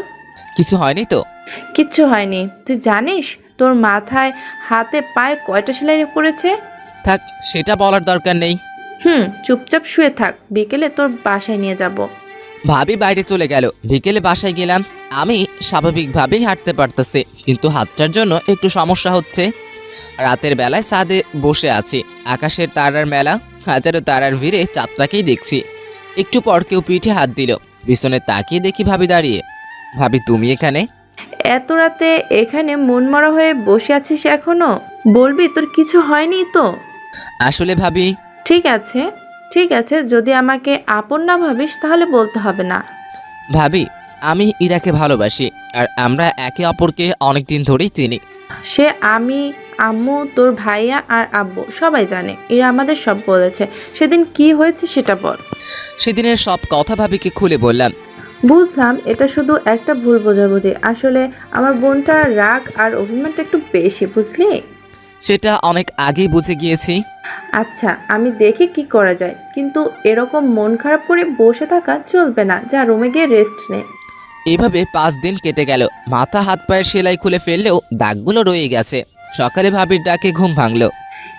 কিছু হয়নি তো? কিচ্ছু হয়নি। তুই জানিস তোর মাথায় হাতে পায়ে কয়টা সেলাই পড়েছে? থাক, সেটা বলার দরকার নেই। চুপচাপ শুয়ে থাক, বিকেলে তোর বাসায় নিয়ে যাব। ভাবি বাইরে চলে গেল। বিকেলে বাসায় গেলাম। আমি স্বাভাবিকভাবেই হাঁটতে পারতেছি, কিন্তু হাতটার জন্য একটু সমস্যা হচ্ছে। রাতের বেলায় ছাদে বসে আছি। আকাশের তারার মেলা, হাজারো তারার ভিড়ে চাঁদটাকেই দেখছি। একটু পর কেউ পিঠে হাত দিল। পিছনে তাকিয়ে দেখি ভাবি দাঁড়িয়ে। ভাবি তুমি এখানে? এত রাতে এখানে মনমরা হয়ে বসে আছিস এখনো? বলবি তোর কিছু হয়নি তো? আসলে ভাবি, ঠিক আছে ঠিক আছে, যদি আমাকে আপন না ভাবিস তাহলে বলতে হবে না। ভাবি আমি ইরাকে ভালোবাসি, আর আমরা একে অপরকে অনেকদিন ধরেই চিনি। সে আমি, আম্মু, তোর ভাইয়া আর আব্বু সবাই জানে। এরা আমাদের সব বলেছে। সেদিন কি হয়েছে সেটা বল। সেদিনের সব কথা ভাবিকে খুলে বললাম। বুঝলাম এটা শুধু একটা ভুল বোঝাবুঝি। আসলে আমার বোনটার রাগ আর অভিমানটা একটু বেশি, বুঝলি? সেটা অনেক আগেই বুঝে গিয়েছি। আচ্ছা, আমি দেখি কি করা যায়, কিন্তু এরকম মন খারাপ করে বসে থাকা চলবে না। যা রুমে গিয়ে রেস্ট নে। এভাবে 5 দিন কেটে গেল। মাথা হাত পায়ের সেলাই খুলে ফেললেও দাগগুলো রয়ে গেছে। সকালে ভাবির ডাকে ঘুম ভাঙলো।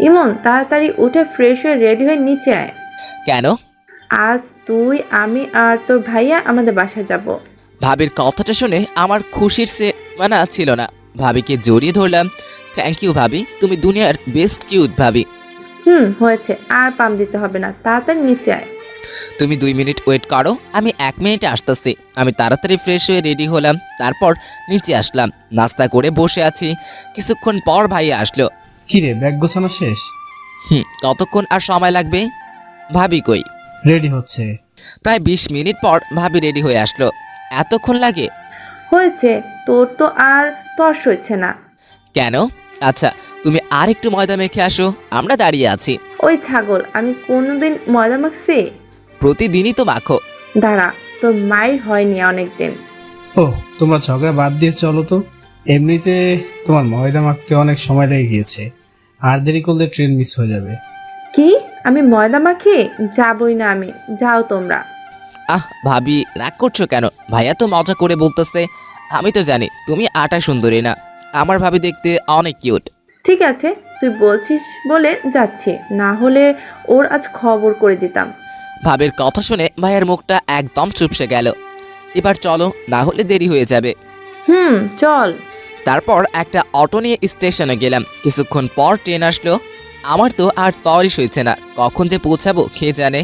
ইমন, তাড়াতাড়ি উঠে ফ্রেশ হয়ে রেডি হয়ে নিচে আয়। কেন? আজ তুই, আমি আর তোর ভাইয়া আমাদের বাসায় যাব। ভাবির কথাটা শুনে আমার খুশির সে মানা ছিল না। ভাবিকে জড়িয়ে ধরলাম। থ্যাংক ইউ ভাবি, তুমি দুনিয়ার বেস্ট কিউট ভাবি। হয়েছে, আর পাম দিতে হবে না, তাড়াতাড়ি নিচে আয়। তুমি 2 মিনিট ওয়েট করো, আমি 1 মিনিটে আসতেছি। আমি তাড়াতাড়ি ফ্রেশ হয়ে রেডি হলাম। তারপর নিচে আসলাম। নাস্তা করে বসে আছি। কিছুক্ষণ পর ভাইয়া আসলো। কিরে, ব্যাগ গোছানো শেষ? কতক্ষণ আর সময় লাগবে? ভাবি কই? রেডি হচ্ছে। প্রায় 20 মিনিট পর ভাবি রেডি হয়ে আসলো। এতক্ষণ লাগে? হয়েছে, তোর তো আর তর্স হচ্ছে না। কেন? আচ্ছা, তুমি আর একটু ময়দা মেখে আসো, আমরা দাঁড়িয়ে আছি। ওই ছাগল, আমি কোনোদিন ময়দা মাখছি? প্রতিদিনই তো মাখো। দাঁড়া, তোর মায়ের হয়নি অনেকদিন। ও, তোমরা ঝগড়া বাদ দিয়ে চলো তো। এমনিতে তোমার ময়দা মাখতে অনেক সময় লেগে গিয়েছে, আর দেরি করলে ট্রেন মিস হয়ে যাবে। কি? আমি ময়দা মাখি? যাবই না আমি। যাও তোমরা। ভাবি রাগ করছো কেন? ভাইয়া তো মজা করে বলতেছে। আমি তো জানি তুমি আটা সুন্দরী না। আমার ভাবি দেখতে অনেক কিউট। ঠিক আছে, তুই বলছিস বলে যাচ্ছি, না হলে ওর আজ খবর করে দিতাম। ভাবির কথা শুনে ভাইয়ের মুখটা একদম চুপসে গেল। এবার চলো, না হলে দেরি হয়ে যাবে। চল। তারপর একটা অটো নিয়ে স্টেশনে গেলাম। কিছুক্ষণ পর ট্রেন আসলো। আমার তো আর তরই সইছে না, কখন যে পৌঁছাবো কে জানে।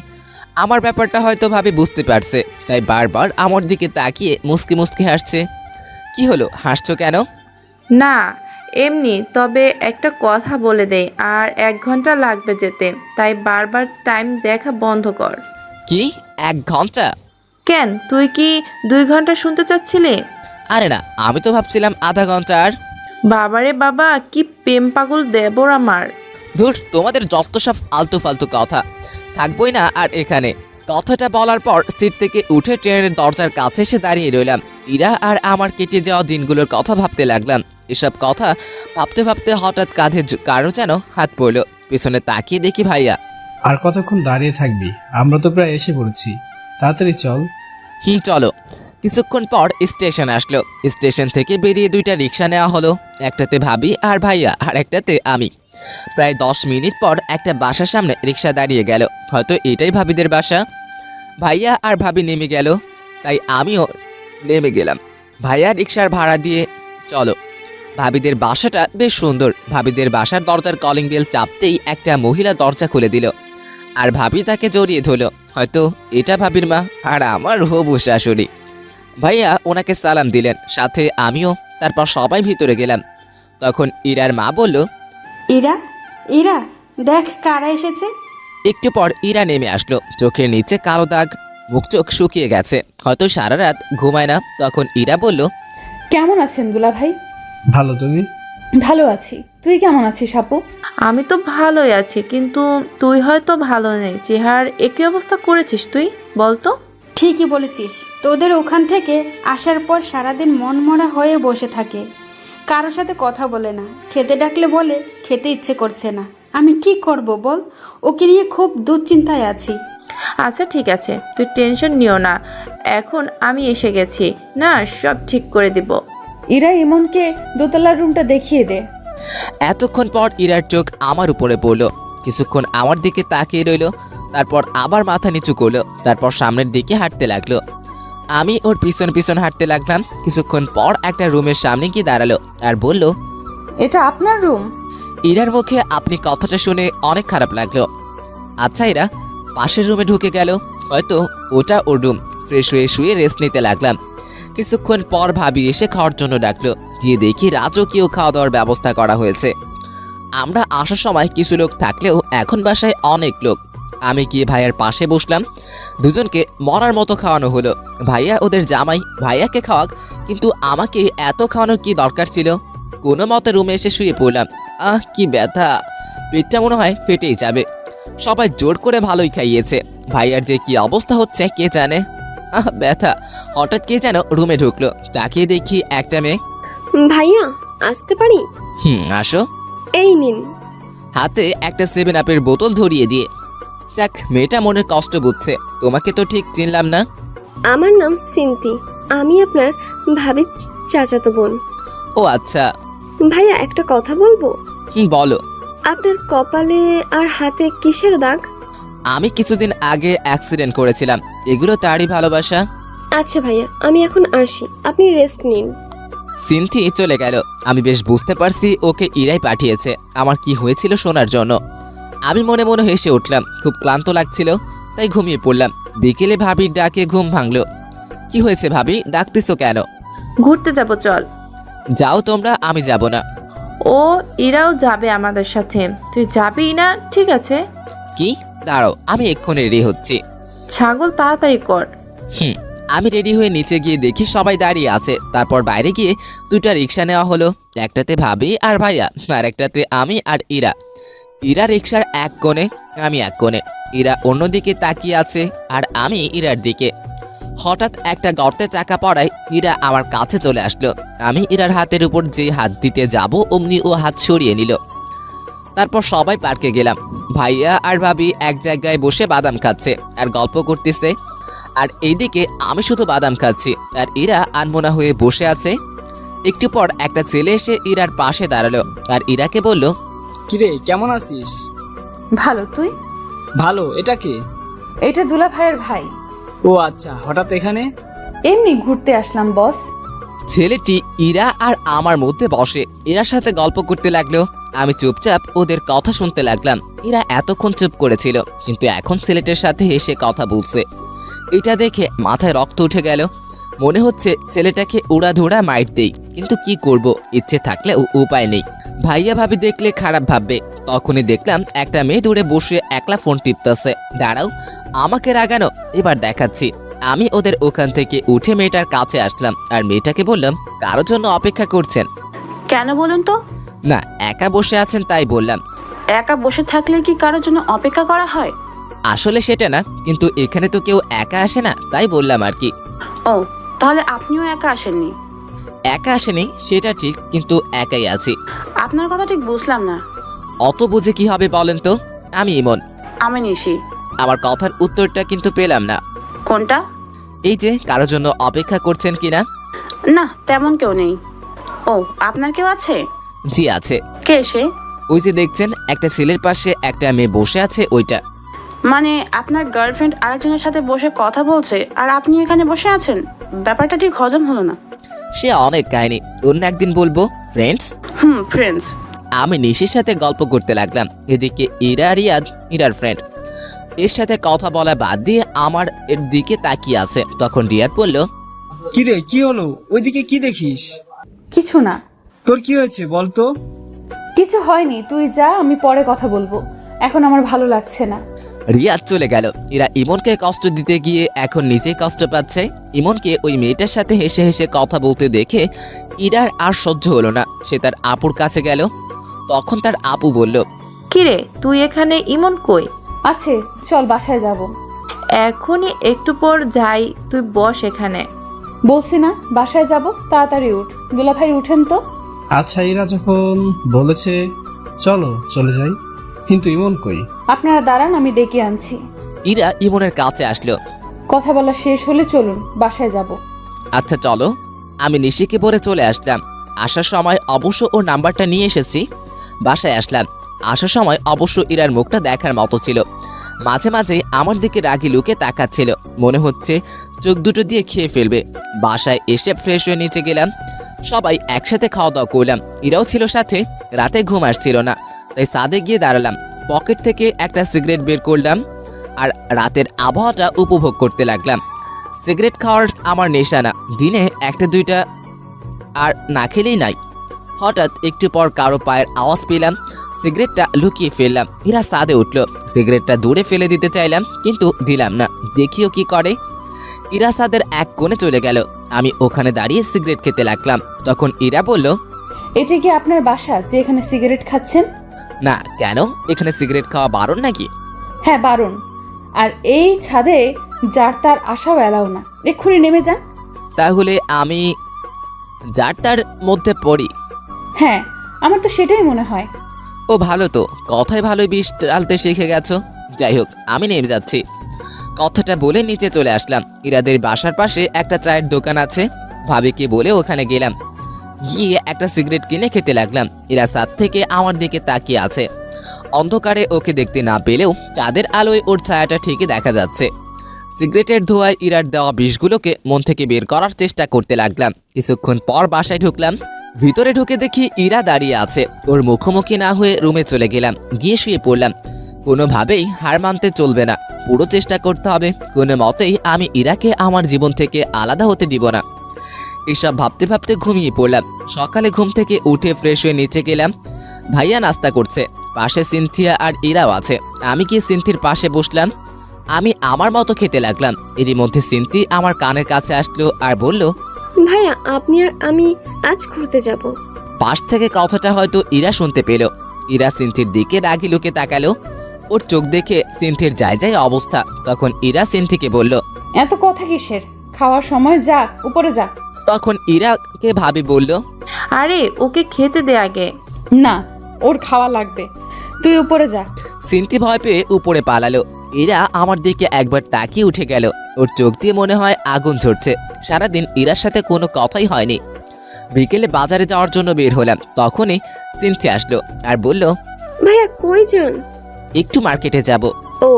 আমার ব্যাপারটা হয়তো ভাবি বুঝতে পারছে, তাই বারবার আমার দিকে তাকিয়ে মুসকি মুসকি হাসছে। কি হলো, হাসছো কেন? না, এমনি। তবে একটা কথা বলে দেই, আর 1 ঘন্টা লাগবে যেতে, তাই বারবার টাইম দেখা বন্ধ কর। কি 1 ঘন্টা? কেন, তুই কি 2 ঘন্টা শুনতে চাচ্ছিলি? আরে না, আমি তো ভাবছিলাম আধা ঘন্টা। আর বাবারে বাবা, কি প্রেম পাগল দেবর আমার। ধুর, তোমাদের যত সব আলতু ফালতু কথা। থাকবোই না আর এখানে। কথাটা বলার পর সিট থেকে উঠে ট্রেনের দরজার কাছে এসে দাঁড়িয়ে রইলাম। ইরা আর আমার কেটে যাওয়া দিনগুলোর কথা ভাবতে লাগলাম। এসব কথা ভাবতে ভাবতে হঠাৎ কাঁধে কারো যেন হাত পড়লো। পিছনে তাকিয়ে দেখি ভাইয়া। আর কতক্ষণ দাঁড়িয়ে থাকবি? আমরা তো প্রায় এসে পড়েছি, তাড়াতাড়ি চল। চলো। কিছুক্ষণ পর স্টেশন আসলো। স্টেশন থেকে বেরিয়ে 2টা রিক্সা নেওয়া হলো। একটাতে ভাবি আর ভাইয়া, আর একটাতে আমি। প্রায় 10 মিনিট পর একটা বাসার সামনে রিক্সা দাঁড়িয়ে গেল। হয়তো এটাই ভাবিদের বাসা। ভাইয়া আর ভাবি নেমে গেল, তাই আমিও নেমে গেলাম। ভাইয়া রিক্সার ভাড়া দিয়ে চলো। ভাবিদের বাসাটা বেশ সুন্দর। ভাবিদের বাসার দরজার কলিং বেল চাপতেই একটা মহিলা দরজা খুলে দিল, আর ভাবি তাকে জড়িয়ে ধরলো। হয়তো এটা ভাবির মা, আর আমার হবু শাশুড়ি। ভাইয়া ওনাকে সালাম দিলেন, সাথে আমিও। তারপর সবাই ভিতরে গেলাম। তখন ইরার মা বলল, ইরা, ইরা, দেখ কারা এসেছে। একটু পর ইরা নেমে আসলো। চোখের নিচে কালো দাগ, মুখ চোখ শুকিয়ে গেছে, হয়তো সারা রাত ঘুমায় না। তখন ইরা বলল, কেমন আছেন দুলা ভাই? ভালো, তুমি? ভালো আছি। তুই কেমন আছিস আপু? আমি তো ভালোই আছি, কিন্তু তুই হয়তো ভালো নেই। চেহারার একই অবস্থা করেছিস তুই, বলতো? ঠিকই বলেছিস, তোদের ওখান থেকে আসার পর সারাদিন মনমরা হয়ে বসে থাকে, কারোর সাথে কথা বলে না, খেতে ডাকলে বলে খেতে ইচ্ছে করছে না। আমি কি করব বল, ওকে নিয়ে খুব দুশ্চিন্তায় আছি। আচ্ছা ঠিক আছে, তুই টেনশন নিও না, এখন আমি এসে গেছি না, সব ঠিক করে দিব। ইরা ইমনকে দোতলার রুমটা দেখিয়ে দে। এতক্ষণ পর ইরার চোখ আমার উপরে পড়লো, কিছুক্ষণ আমার দিকে তাকিয়ে রইলো, তারপর আবার মাথা নিচু করলো, তারপর সামনের দিকে হাঁটতে লাগলো। আমি ওর পিছন পিছন হাঁটতে লাগলাম। কিছুক্ষণ পর একটা রুমের সামনে গিয়ে দাঁড়ালো আর বলল, এটা আপনার রুম? ইরার মুখে আপনি কথাটা শুনে অনেক খারাপ লাগলো। আচ্ছা ইরা পাশের রুমে ঢুকে গেল, হয়তো ওটা ওর রুম। ফ্রেশ হয়ে শুয়ে রেস্ট নিতে লাগলাম। কিছুক্ষণ পর ভাবি এসে খাওয়ার জন্য ডাকলো, গিয়ে দেখি রাজকীয় খাওয়া দাওয়ার ব্যবস্থা করা হয়েছে। আমরা আসার সময় কিছু লোক থাকলেও এখন বাসায় অনেক লোক। আমি গিয়ে ভাইয়ার পাশে বসলাম। দুজনকে মরার মতো খাওয়ানো হলো। ভাইয়া ওদের জামাই, ভাইয়াকে খাওয়াক, কিন্তু আমাকে এত খাওয়ানোর কি দরকার ছিল? কোনো মতে রুমে এসে শুয়ে পড়লাম। কি ব্যথা, পেটটা মনে হয় ফেটেই যাবে। সবাই জোর করে ভালোই খাইয়েছে। ভাইয়ার যে কি অবস্থা হচ্ছে কে জানে। ব্যথা। হঠাৎ কে যেন রুমে ঢুকলো, তাকিয়ে দেখি একটা মেয়ে। ভাইয়া আসতে পারি? আসো। এই নিন। হাতে একটা 7 আপের বোতল ধরিয়ে দিয়ে। যাক, মেয়েটা মনের কষ্ট বুঝছে। তোমাকে তো ঠিক চিনলাম না। আমার নাম সিন্তি, আমি আপনার ভাবির চাচাতো বোন। ও আচ্ছা। ভাইয়া একটা কথা বলবো? বলো। আপনার কপালে আর হাতে কিসের দাগ? আমি কিছুদিন আগে অ্যাক্সিডেন্ট করেছিলাম, এগুলো তারই ভালোবাসা। আচ্ছা ভাইয়া, আমি এখন আসি, আপনি রেস্ট নিন। সিনথি চলে গেল। আমি বেশ বুঝতে পারছি ওকে ইরাই পাঠিয়েছে আমার কি হয়েছিল শোনার জন্য। আমি মনে মনে হেসে উঠলাম। খুব ক্লান্ত লাগছিল, তাই ঘুমিয়ে পড়লাম। বিকেলে ভাবির ডাকে ঘুম ভাঙলো। কি হয়েছে ভাবি, ডাকতেছো কেন? ঘুরতে যাব, চল। যাও তোমরা, আমি যাব না। ও ইরাও যাবে আমাদের সাথে, তুই যাবি না? ঠিক আছে। কি? দাঁড়াও, আমি এক্ষুনি রেডি হচ্ছি। ছাগল, তাড়াতাড়ি কর। আমি রেডি হয়ে নিচে গিয়ে দেখি সবাই দাঁড়িয়ে আছে। তারপর বাইরে গিয়ে 2টা রিক্সা নেওয়া হলো। একটাতে ভাবি আর ভাইয়া, আর একটাতে আমি আর ইরা। ইরা রিক্সার এক কোণে, আমি এক কোণে। ইরা অন্যদিকে তাকিয়ে আছে আর আমি ইরার দিকে। হঠাৎ একটা গর্তে চাকা পড়ায় ইরা আমার কাছে চলে আসলো। আমি ইরার হাতের উপর যে হাত দিতে যাব অমনি ও হাত সরিয়ে নিল। তারপর সবাই পার্কে গেলাম। ভাইয়া আর ভাবি এক জায়গায় বসে বাদাম খাচ্ছে আর গল্প করতেছে, আর এইদিকে আমি শুধু বাদাম খাচ্ছি আর ইরা আনমনা হয়ে বসে আছে। একটু পর একটা ছেলে এসে ইরার পাশে দাঁড়ালো আর ইরাকে বলল, কিরে কেমন আছিস? ভালো, তুই? ভালো। এটা কে? এটা দুলা ভাইয়ের ভাই। ও আচ্ছা, হঠাৎ এখানে? এমনি ঘুরতে আসলাম বস। ছেলেটি ইরা আর আমার মধ্যে বসে ইরার সাথে গল্প করতে লাগলো। আমি চুপচাপ ওদের কথা শুনতে লাগলাম। ইরা এতক্ষণ চুপ করেছিল, কিন্তু এখন ছেলেটার সাথে এসে কথা বলছে। এটা দেখে মাথায় রক্ত উঠে গেল। মনে হচ্ছে ছেলেটাকে উড়াধুরা মাইর দেই, কিন্তু কি করব, ইচ্ছে থাকলে উপায় নেই। ভাইয়া ভাবি দেখলে খারাপ ভাববে। তখনই দেখলাম একটা মেয়ে দূরে বসে একলা ফোন টিপতেছে। দাঁড়াও, আমাকে রাগানো, এবার দেখাচ্ছি। আমি ওদের ওখান থেকে উঠে মেয়েটার কাছে আসলাম আর মেয়েটাকে বললাম, কারোর জন্য অপেক্ষা করছেন? কেন বলুন তো? না, একা বসে আছেন তাই বললাম। একা বসে থাকলে কি কারোর জন্য অপেক্ষা করা হয়? আসলে সেটা না, কিন্তু এখানে তো কেউ একা আসে না, তাই বললাম আর কি। ও, তাহলে আপনিও একা আসেননি? একা আসেনি সেটা ঠিক, কিন্তু একাই আছি। আপনার কথা ঠিক বুঝলাম না। অত বুঝে কি হবে বলেন তো? আমি ইমন। আমি নিশি। আমার কথার উত্তরটা কিন্তু পেলাম না। কোনটা? এই যে কারোর জন্য অপেক্ষা করছেন কিনা। না, তেমন কেউ নেই। ও, আপনার কেউ আছে? জি আছে। কে সে? ওই যে দেখছেন একটা ছেলের পাশে একটা মেয়ে বসে আছে, ওইটা। মানে আপনার গার্লফ্রেন্ড আরেকজনের সাথে বসে কথা বলছে আর আপনি এখানে বসে আছেন? ব্যাপারটা ঠিক হজম হলো না। সে অনেক কাহিনী, অন্য একদিন বলবো। ফ্রেন্ডস। ফ্রেন্ডস। আমি নিশির সাথে গল্প করতে লাগলাম। এদিকে ইরা রিয়াদ, ইরার ফ্রেন্ড, এর সাথে কথা বলা বাদ দিয়ে আমার এর দিকে তাকিয়ে আছে। তখন রিয়াদ বলল, কিরে কি হলো? ওইদিকে কি দেখিস? কিছু না। তোর কি হয়েছে বলতো? কিছু হয়নি, তুই যা, আমি পরে কথা বলবো, এখন আমার ভালো লাগছে না। রিয়াদ চলে গেল। এরা ইমনকে কষ্ট দিতে গিয়ে এখন নিজেই কষ্ট পাচ্ছে। ইমনকে ওই মেয়েটার সাথে হেসে হেসে কথা বলতে দেখে ইরার আর সহ্য হলো না। সে তার আপুর কাছে গেল। তখন তার আপু বলল, কিরে তুই এখানে? ইমন কই? আছে, চল বাসায় যাব। এখনই একটু পর যাই, তুই বস এখানে। বলছি না বাসায় যাব, তাড়াতাড়ি উঠ। দুলাভাই উঠেন তো। আচ্ছা, ইরা যখন বলেছে চলো চলে যাই, কিন্তু ইমন কই? আপনারা দাঁড়ান, আমি ডেকে আনছি। ইরা ইমনের কাছে আসলো। কথা বলা শেষ হলে চলুন, বাসায় যাব। আচ্ছা চলো। আমি নিশিকে পরে চলে আসলাম। আসার সময় অবশ্য ওর নাম্বারটা নিয়ে এসেছি। বাসায় আসলাম। আসার সময় অবশ্য ইরার মুখটা দেখার মতো ছিল। মাঝে মাঝে আমার দিকে রাগি লুকে তাকাচ্ছিল, মনে হচ্ছে চোখ দুটো দিয়ে খেয়ে ফেলবে। বাসায় এসে ফ্রেশ হয়ে নিচে গেলাম। সবাই একসাথে খাওয়া দাওয়া করলাম। ইরাও ছিল সাথে। রাতে ঘুম আসছিল না, তাই ছাদে গিয়ে দাঁড়ালাম। পকেট থেকে একটা সিগারেট বের করলাম আর রাতের আবহাওয়াটা উপভোগ করতে লাগলাম। সিগারেট খাওয়ার আমার নেশা না, দিনে একটা দুইটা আর না খেলেই নাই। হঠাৎ একটু পর কারো পায়ের আওয়াজ পেলাম, সিগারেটটা লুকিয়ে ফেললাম। ইরা ছাদে উঠলো। সিগারেটটা দূরে ফেলে দিতে চাইলাম, কিন্তু দিলাম না। দেখিও কি করে। ইরা ছাদের এক কোণে চলে গেল। আমি ওখানে দাঁড়িয়ে সিগারেট খেতে লাগলাম। তখন ইরা বলল, এটা কি আপনার বাসা যে এখানে সিগারেট খাচ্ছেন? না কেন, এখানে সিগারেট খাওয়া বারণ নাকি? হ্যাঁ বারণ। আর এই ছাদে যার তার আশাও এলাও না, এক্ষুনি নেমে যান। তাহলে আমি যার তার মধ্যে পড়ি? হ্যাঁ, আমার তো সেটাই মনে হয়। ও ভালো তো, কথায় ভালোই বিষ টালতে শিখে গেছো। যাই হোক, আমি নেমে যাচ্ছি। কথাটা বলে নিচে চলে আসলাম। ইরাদের বাসার পাশে একটা চায়ের দোকান আছে, ভাবিকে বলে ওখানে গেলাম। গিয়ে একটা সিগারেট কিনে খেতে লাগলাম। ইরা ছাদ থেকে আমার দিকে তাকিয়ে আছে। অন্ধকারে ওকে দেখতে না পেলেও চাঁদের আলোয় ওর ছায়াটা ঠিকই দেখা যাচ্ছে। সিগারেটের ধোঁয়ায় ইরার দেওয়া বিষগুলোকে মন থেকে বের করার চেষ্টা করতে লাগলাম। কিছুক্ষণ পর বাসায় ঢুকলাম। ভিতরে ঢুকে দেখি ইরা দাঁড়িয়ে আছে। ওর মুখোমুখি না হয়ে রুমে চলে গেলাম। গিয়ে শুয়ে পড়লাম। কোনোভাবেই হার মানতে চলবে না, পুরো চেষ্টা করতে হবে। কোনো মতেই আমি ইরাকে আমার জীবন থেকে আলাদা হতে দিব না। এসব ভাবতে ভাবতে ঘুমিয়ে পড়লাম। সকালে ঘুম থেকে উঠে ফ্রেশ হয়ে নিচে গেলাম। ভাইয়া নাস্তা করছে, পাশে সিনথিয়া আর ইরাও আছে। আমি গিয়ে সিনথির পাশে বসলাম। আমি আমার মতো খেতে লাগলাম। এরই মধ্যে সিনথি আমার কানের কাছে আসলো আর বলল, ভাইয়া আপনি আর আমি আজ ঘুরতে যাব। পাশ থেকে কথাটা হয়তো ইরা শুনতে পেল। ইরা সিনথির দিকে রাগি লুকে তাকালো। ওর চোখ দেখে সিনথির যায় যায় অবস্থা। তখন ইরা সিনথিকে বলল, এত কথা কিসের? খাওয়ার সময় যা, উপরে যা। তখন ইরাকে ভাবি বলল, আরে ওকে খেতে দে আগে। না, ওর খাওয়া লাগবে, তুই উপরে যা। সিনথি ভয় পেয়ে উপরে পালালো। ইরা আমার দিকে একবার তাকিয়ে উঠে গেল। ওর চোখ দিয়ে মনে হয় আগুন ঝরছে। সারাদিন ইরার সাথে কোনো কথাই হয়নি। বিকেলে বাজারে যাওয়ার জন্য বের হলাম। তখনই সিনথি আসলো আর বলল, ভাইয়া কই যান? একটু মার্কেটে যাব। ও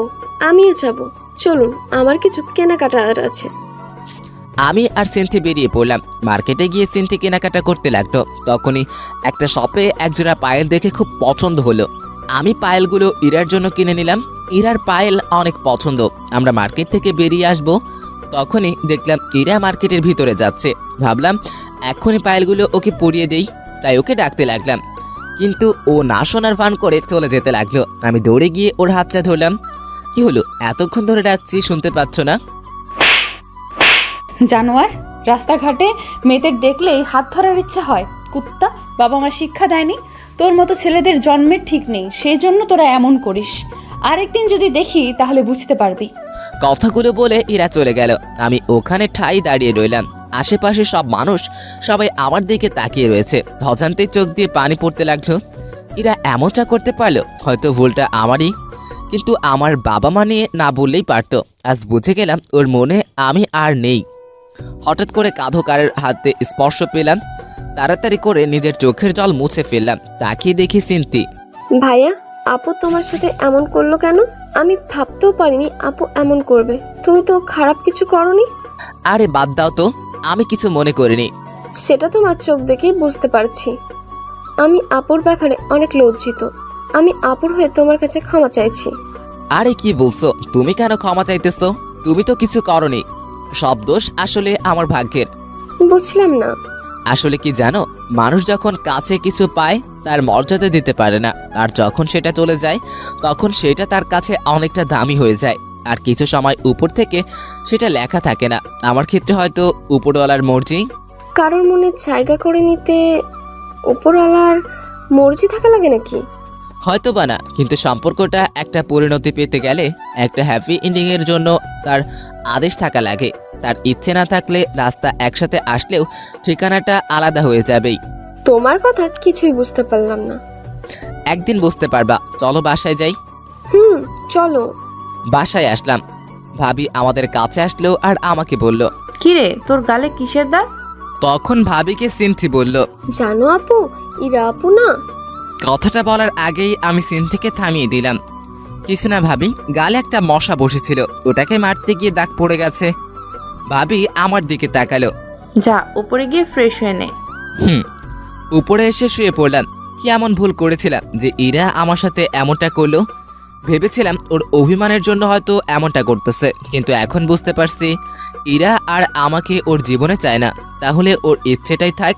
আমিও যাব, চলুন, আমার কিছু কেনাকাটার আছে। আমি আর সিনথি বেরিয়ে পড়লাম। মার্কেটে গিয়ে সিনথি কেনাকাটা করতে লাগলো। তখনই একটা শপে একজোড়া পায়েল দেখে খুব পছন্দ হলো। আমি পায়েলগুলো ইরার জন্য কিনে নিলাম। ইরার পায়েল অনেক পছন্দ। আমরা মার্কেট থেকে বেরিয়ে আসব। তখনই দেখলাম ইরা মার্কেটের ভিতরে যাচ্ছে। ভাবলাম এখনই পায়েলগুলো ওকে পরিয়ে দেই, তাই ওকে ডাকতে লাগলাম। কিন্তু ও না শোনার ভান করে চলে যেতে লাগলো। আমি দৌড়ে গিয়ে ওর হাতটা ধরলাম। কি হলো, এতক্ষণ ধরে ডাকছি, শুনতে পাচ্ছ না? জানোয়ার, রাস্তাঘাটে মেয়েদের দেখলেই হাত ধরার ইচ্ছা হয়। কুত্তা, বাবা মা শিক্ষা দেয়নি? তোর মতো ছেলেদের জন্মের ঠিক নেই, সেই জন্য তোরা এমন করিস। আরেকদিন যদি দেখি তাহলে বুঝতে পারবি। কথাগুলো বলে ইরা চলে গেল। আমি ওখানে ঠাই দাঁড়িয়ে রইলাম। আশেপাশে সব মানুষ সবাই আমার দিকে তাকিয়ে রয়েছে। ধজান্তে চোখ দিয়ে পানি পড়তে লাগলো। ইরা এমনটা করতে পারলো, হয়তো ভুলটা আমারই। কিন্তু আমার বাবা মা নিয়ে না বললেই পারতো। আজ বুঝে গেলাম ওর মনে আমি আর নেই। হঠাৎ করে কাঁধো কারের হাতে স্পর্শ পেলাম। তাড়াতাড়ি করে নিজের চোখের জল মুছে ফেললাম। তাকিয়ে দেখি সিনথি। ভাইয়া, আপু তোমার সাথে এমন করলো কেন? আমি ভাবতেও পারিনি আপু এমন করবে। তুমি তো খারাপ কিছু করনি। আরে বাদ দাও তো, আমি কিছু মনে করিনি। সেটা তোমার চোখ দেখেই বুঝতে পারছি। আমি আপুর ব্যাপারে অনেক লজ্জিত। আমি আপুর হয়ে তোমার কাছে ক্ষমা চাইছি। আরে কি বলছো? তুমি কেন ক্ষমা চাইতেছো? তুমি তো কিছু করনি। সব দোষ আসলে আমার ভাগ্যের। বুঝলাম না। আসলে কি জানো, মানুষ যখন কাছে কিছু পায় তার মর্যাদা দিতে পারে না, আর যখন সেটা চলে যায় তখন সেটা তার কাছে অনেকটা দামি হয়ে যায়। আর কিছু সময় উপর থেকে সেটা লেখা থাকে না। আমার ক্ষেত্রে হয়তো উপরওয়ালার মর্জি। কারোর মনে জায়গা করে নিতে উপরওয়ালার মর্জি থাকা লাগে নাকি? হয়তো বা না, কিন্তু সম্পর্কটা একটা পরিণতি পেতে গেলে একটা হ্যাপি এন্ডিংয়ের জন্য তার আদেশ থাকা লাগে। তার ইচ্ছে না থাকলে রাস্তা একসাথে আসলেও ঠিকানাটা আলাদা হয়ে যাবেই। তোমার কথা কিছুই বুঝতে পারলাম না। একদিন বুঝতে পারবা, চলো বাসায় যাই। চলো। বাসায় আসলাম, ভাবি আমাদের কাছে আসলো আর আমাকে বলল, কিরে তোর গালে কিসের দাগ? তখন ভাবিকে সিনথি বলল। জানো আপু, ইরা আপু না। কথাটা বলার আগেই আমি সিনথিকে থামিয়ে দিলাম। কিছু না ভাবি, গালে একটা মশা বসেছিল, ওটাকে মারতে গিয়ে দাগ পড়ে গেছে। ভাবি আমার দিকে তাকালো। যা উপরে গিয়ে ফ্রেশ হয়ে নে। উপরে এসে শুয়ে পড়লাম। কি এমন ভুল করেছিলাম যে ইরা আমার সাথে এমনটা করলো? ভেবেছিলাম ওর অভিমানের জন্য হয়তো এমনটা করতেছে, কিন্তু এখন বুঝতে পারছি ইরা আর আমাকে ওর জীবনে চায় না। তাহলে ওর ইচ্ছেটাই থাক।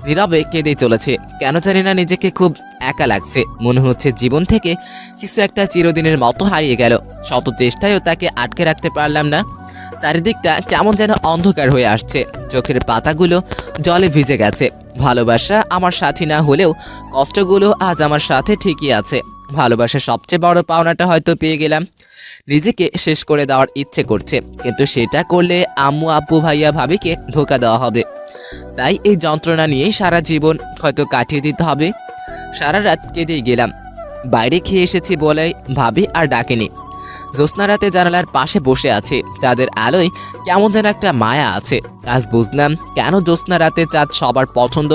নীরবে কেঁদেই চলেছে। কেন জানি না নিজেকে খুব একা লাগছে। মনে হচ্ছে জীবন থেকে কিছু একটা চিরদিনের মতো হারিয়ে গেল। শত চেষ্টায়ও তাকে আটকে রাখতে পারলাম না। চারিদিকটা কেমন যেন অন্ধকার হয়ে আসছে। চোখের পাতাগুলো জলে ভিজে গেছে। ভালোবাসা আমার সাথী না হলেও কষ্টগুলো আজ আমার সাথে ঠিকই আছে। ভালোবাসার সবচেয়ে বড় পাওনাটা হয়তো পেয়ে গেলাম। নিজেকে শেষ করে দেওয়ার ইচ্ছে করছে, কিন্তু সেটা করলে আম্মু আব্বু ভাইয়া ভাবিকে ধোঁকা দেওয়া হবে। তাই এই যন্ত্রণা নিয়েই সারা জীবন হয়তো কাটিয়ে দিতে হবে। সারা রাত কেঁদেই গেলাম। বাইরে খেয়ে এসেছি বলে ভাবি আর ডাকেনি। জ্যোৎস্না রাতে জানালার পাশে বসে আছে। চাঁদের আলোয় কেমন যেন একটা মায়া আছে। আজ বুঝলাম কেন জ্যোৎস্না রাতে চাঁদ সবার পছন্দ।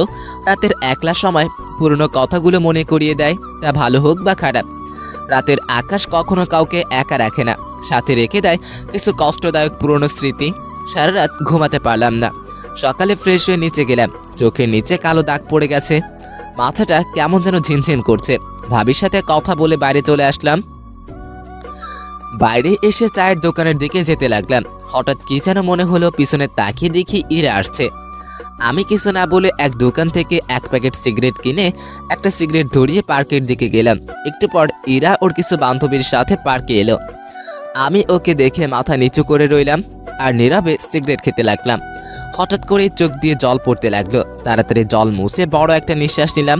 রাতের একলা সময় পুরনো কথাগুলো মনে করিয়ে দেয়, তা ভালো হোক বা খারাপ। রাতের আকাশ কখনো কাউকে একা রাখে না, সাথে রেখে দেয় কিছু কষ্টদায়ক পুরনো স্মৃতি। সারা রাত ঘুমাতে পারলাম না। সকালে ফ্রেশ হয়ে নিচে গেলাম। চোখের নিচে কালো দাগ পড়ে গেছে। মাথাটা কেমন যেন ঝিমঝিম করছে। ভাবির সাথে কথা বলে বাইরে চলে আসলাম। বাইরে এসে চায়ের দোকানের দিকে যেতে লাগলাম। হঠাৎ কি যেন মনে হলো, পিছনে তাকিয়ে দেখি ইরা আসছে। আমি কিছু না বলে এক দোকান থেকে এক প্যাকেট সিগারেট কিনে একটা সিগারেট ধরিয়ে পার্কের দিকে গেলাম। একটু পর ইরা ওর কিছু বান্ধবীর সাথে পার্কে এলো। আমি ওকে দেখে মাথা নিচু করে রইলাম আর নীরবে সিগারেট খেতে লাগলাম। হঠাৎ করে চোখ দিয়ে জল পড়তে লাগলো। তাড়াতাড়ি জল মুছে বড় একটা নিঃশ্বাস নিলাম।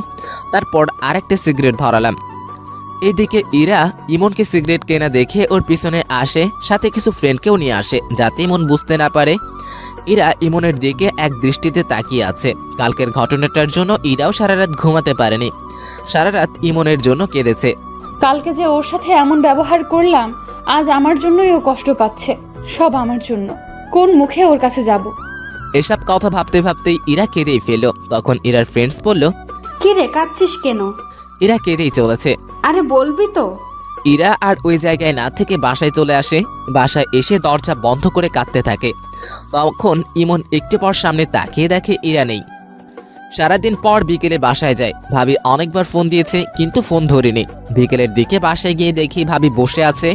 তারপর আরেকটা সিগারেট ধরালাম। এদিকে ইরা ইমনকে সিগারেট কেনা দেখে ওর পিছনে আসে, সাথে কিছু ফ্রেন্ডকেও নিয়ে আসে যাতে ইমন বুঝতে না পারে। ইরা ইমনের দিকে এক দৃষ্টিতে তাকিয়ে আছে। কালকের ঘটনাটার জন্য ইরাও সারা রাত ঘুমাতে পারেনি। সারা রাত ইমনের জন্য কেঁদেছে। কালকে যে ওর সাথে এমন ব্যবহার করলাম, আজ আমার জন্যই ও কষ্ট পাচ্ছে। সব আমার জন্য। কোন মুখে ওর কাছে যাব? এসব কথা ভাবতে ভাবতেই ইরা কেঁদেই ফেলল। তখন ইরার ফ্রেন্ডস বলল, কিরে কাঁদছিস কেন? ইরা কেঁদেই চলেছে। আরে বলবি তো। ইরা আর ওই জায়গায় না থেকে বাসায় চলে আসে। বাসায় এসে দরজা বন্ধ করে কাঁদতে থাকে। তখন ইমন একটু পর সামনে তাকিয়ে দেখে ইরা নেই। সারাদিন পর বিকেলে বাসায় যায়। ভাবি অনেকবার ফোন দিয়েছে কিন্তু ফোন ধরেনি। বিকেলের দিকে বাসায় গিয়ে দেখি ভাবি বসে আছে।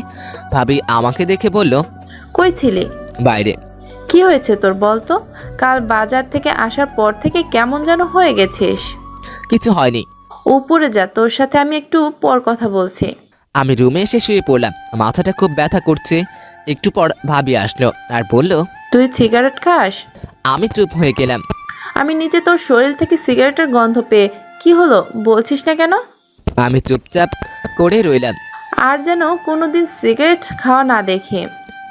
ভাবি আমাকে দেখে বলল, কই ছিলি? বাইরে। কি হয়েছে তোর বলতো? কাল বাজার থেকে আসার পর থেকে কেমন যেন হয়ে গেছিস। কিছু হয়নি। উপরে যা, তোর সাথে আমি একটু পর কথা বলছি। আমি রুমে এসে শুয়ে পড়লাম। মাথাটা খুব ব্যথা করছে। একটু পর ভাবি আসলো আর বলল, তুই সিগারেট খাস? আমি চুপ হয়ে গেলাম। আমি নিজে তোর শরীর থেকে সিগারেটের গন্ধ পেয়ে। কি হলো বলছিস না কেন? আমি চুপচাপ করে রইলাম। আর যেন কোনোদিন সিগারেট খাওয়া না দেখি।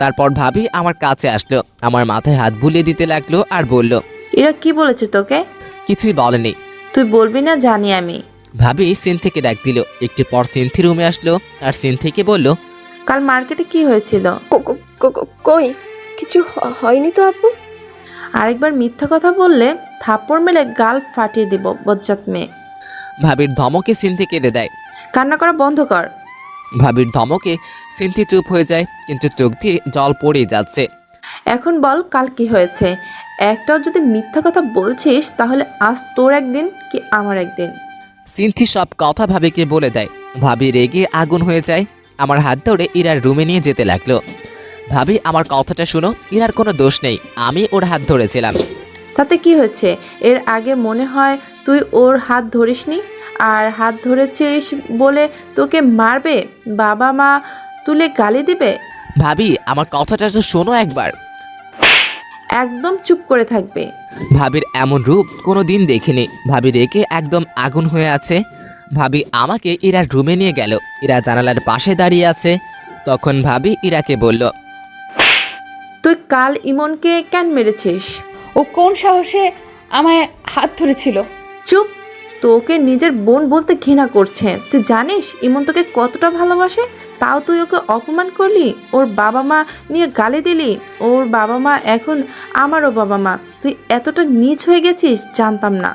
তারপর ভাবি আমার কাছে আসলো, আমার মাথায় হাত বুলিয়ে দিতে লাগলো আর বলল, এরা কি বলেছে তোকে? কিছুই বলেনি। তুই বলবি না জানি আমি। ভাবি সিনথিকে ডাক দিল। একটু পর সিনথি রুমে আসলো আর সিনথিকে বলল, কাল মার্কেটে কি হয়েছিল? কই কিছু হয়নি তো আপু। আরেকবার মিথ্যা কথা বললে থাপ্পড় মেলে গাল ফাটিয়ে দিব বজ্জাত মেয়ে। ভাবির ধমকে সিনথি কেঁদে দেয়। কান্না করা বন্ধ কর। ভাবির ধমকে সিনথি চুপ হয়ে যায়, কিন্তু চোখ দিয়ে জল পড়েই যাচ্ছে। এখন বল কাল কি হয়েছে? একটাও যদি মিথ্যা কথা বলছিস তাহলে আজ তোর একদিন কি আমার একদিন। সিনথি সব কথা ভাবিকে বলে দেয়। ভাবি রেগে আগুন হয়ে যায়। আমার হাত ধরে ইরার রুমে নিয়ে যেতে লাগলো। ভাবি আমার কথাটা শুনো, ইরার কোনো দোষ নেই, আমি ওর হাত ধরেছিলাম। তাতে কি হয়েছে? এর আগে মনে হয় তুই ওর হাত ধরিসনি, আর হাত ধরেছিস বলে তোকে মারবে, বাবা মা তুলে গালি দিবে। ভাবি আমার কথাটা তো শোনো একবার। একদম চুপ করে থাকবে। ভাবির এমন রূপ কোনো দিন দেখিনি। ভাবি রেগে একদম আগুন হয়ে আছে। ভাবি আমাকে ইরার রুমে নিয়ে গেল। ইরা জানালার পাশে দাঁড়িয়ে আছে। তখন ভাবি ইরাকে বলল, তুই কাল ইমনকে কেন মেরেছিস? ও কোন সাহসে আমায় হাত ধরেছিল? চুপ, তোকে নিজের বোন বলতে ঘৃণা করছে। তুই জানিস ইমন তোকে কতটা ভালোবাসে, তাও তুই ওকে অপমান করলি, ওর বাবা মা নিয়ে গালি দিলি। ওর বাবা মা এখন আমারও বাবা মা। তুই এতটা নীচ হয়ে গেছিস জানতাম না।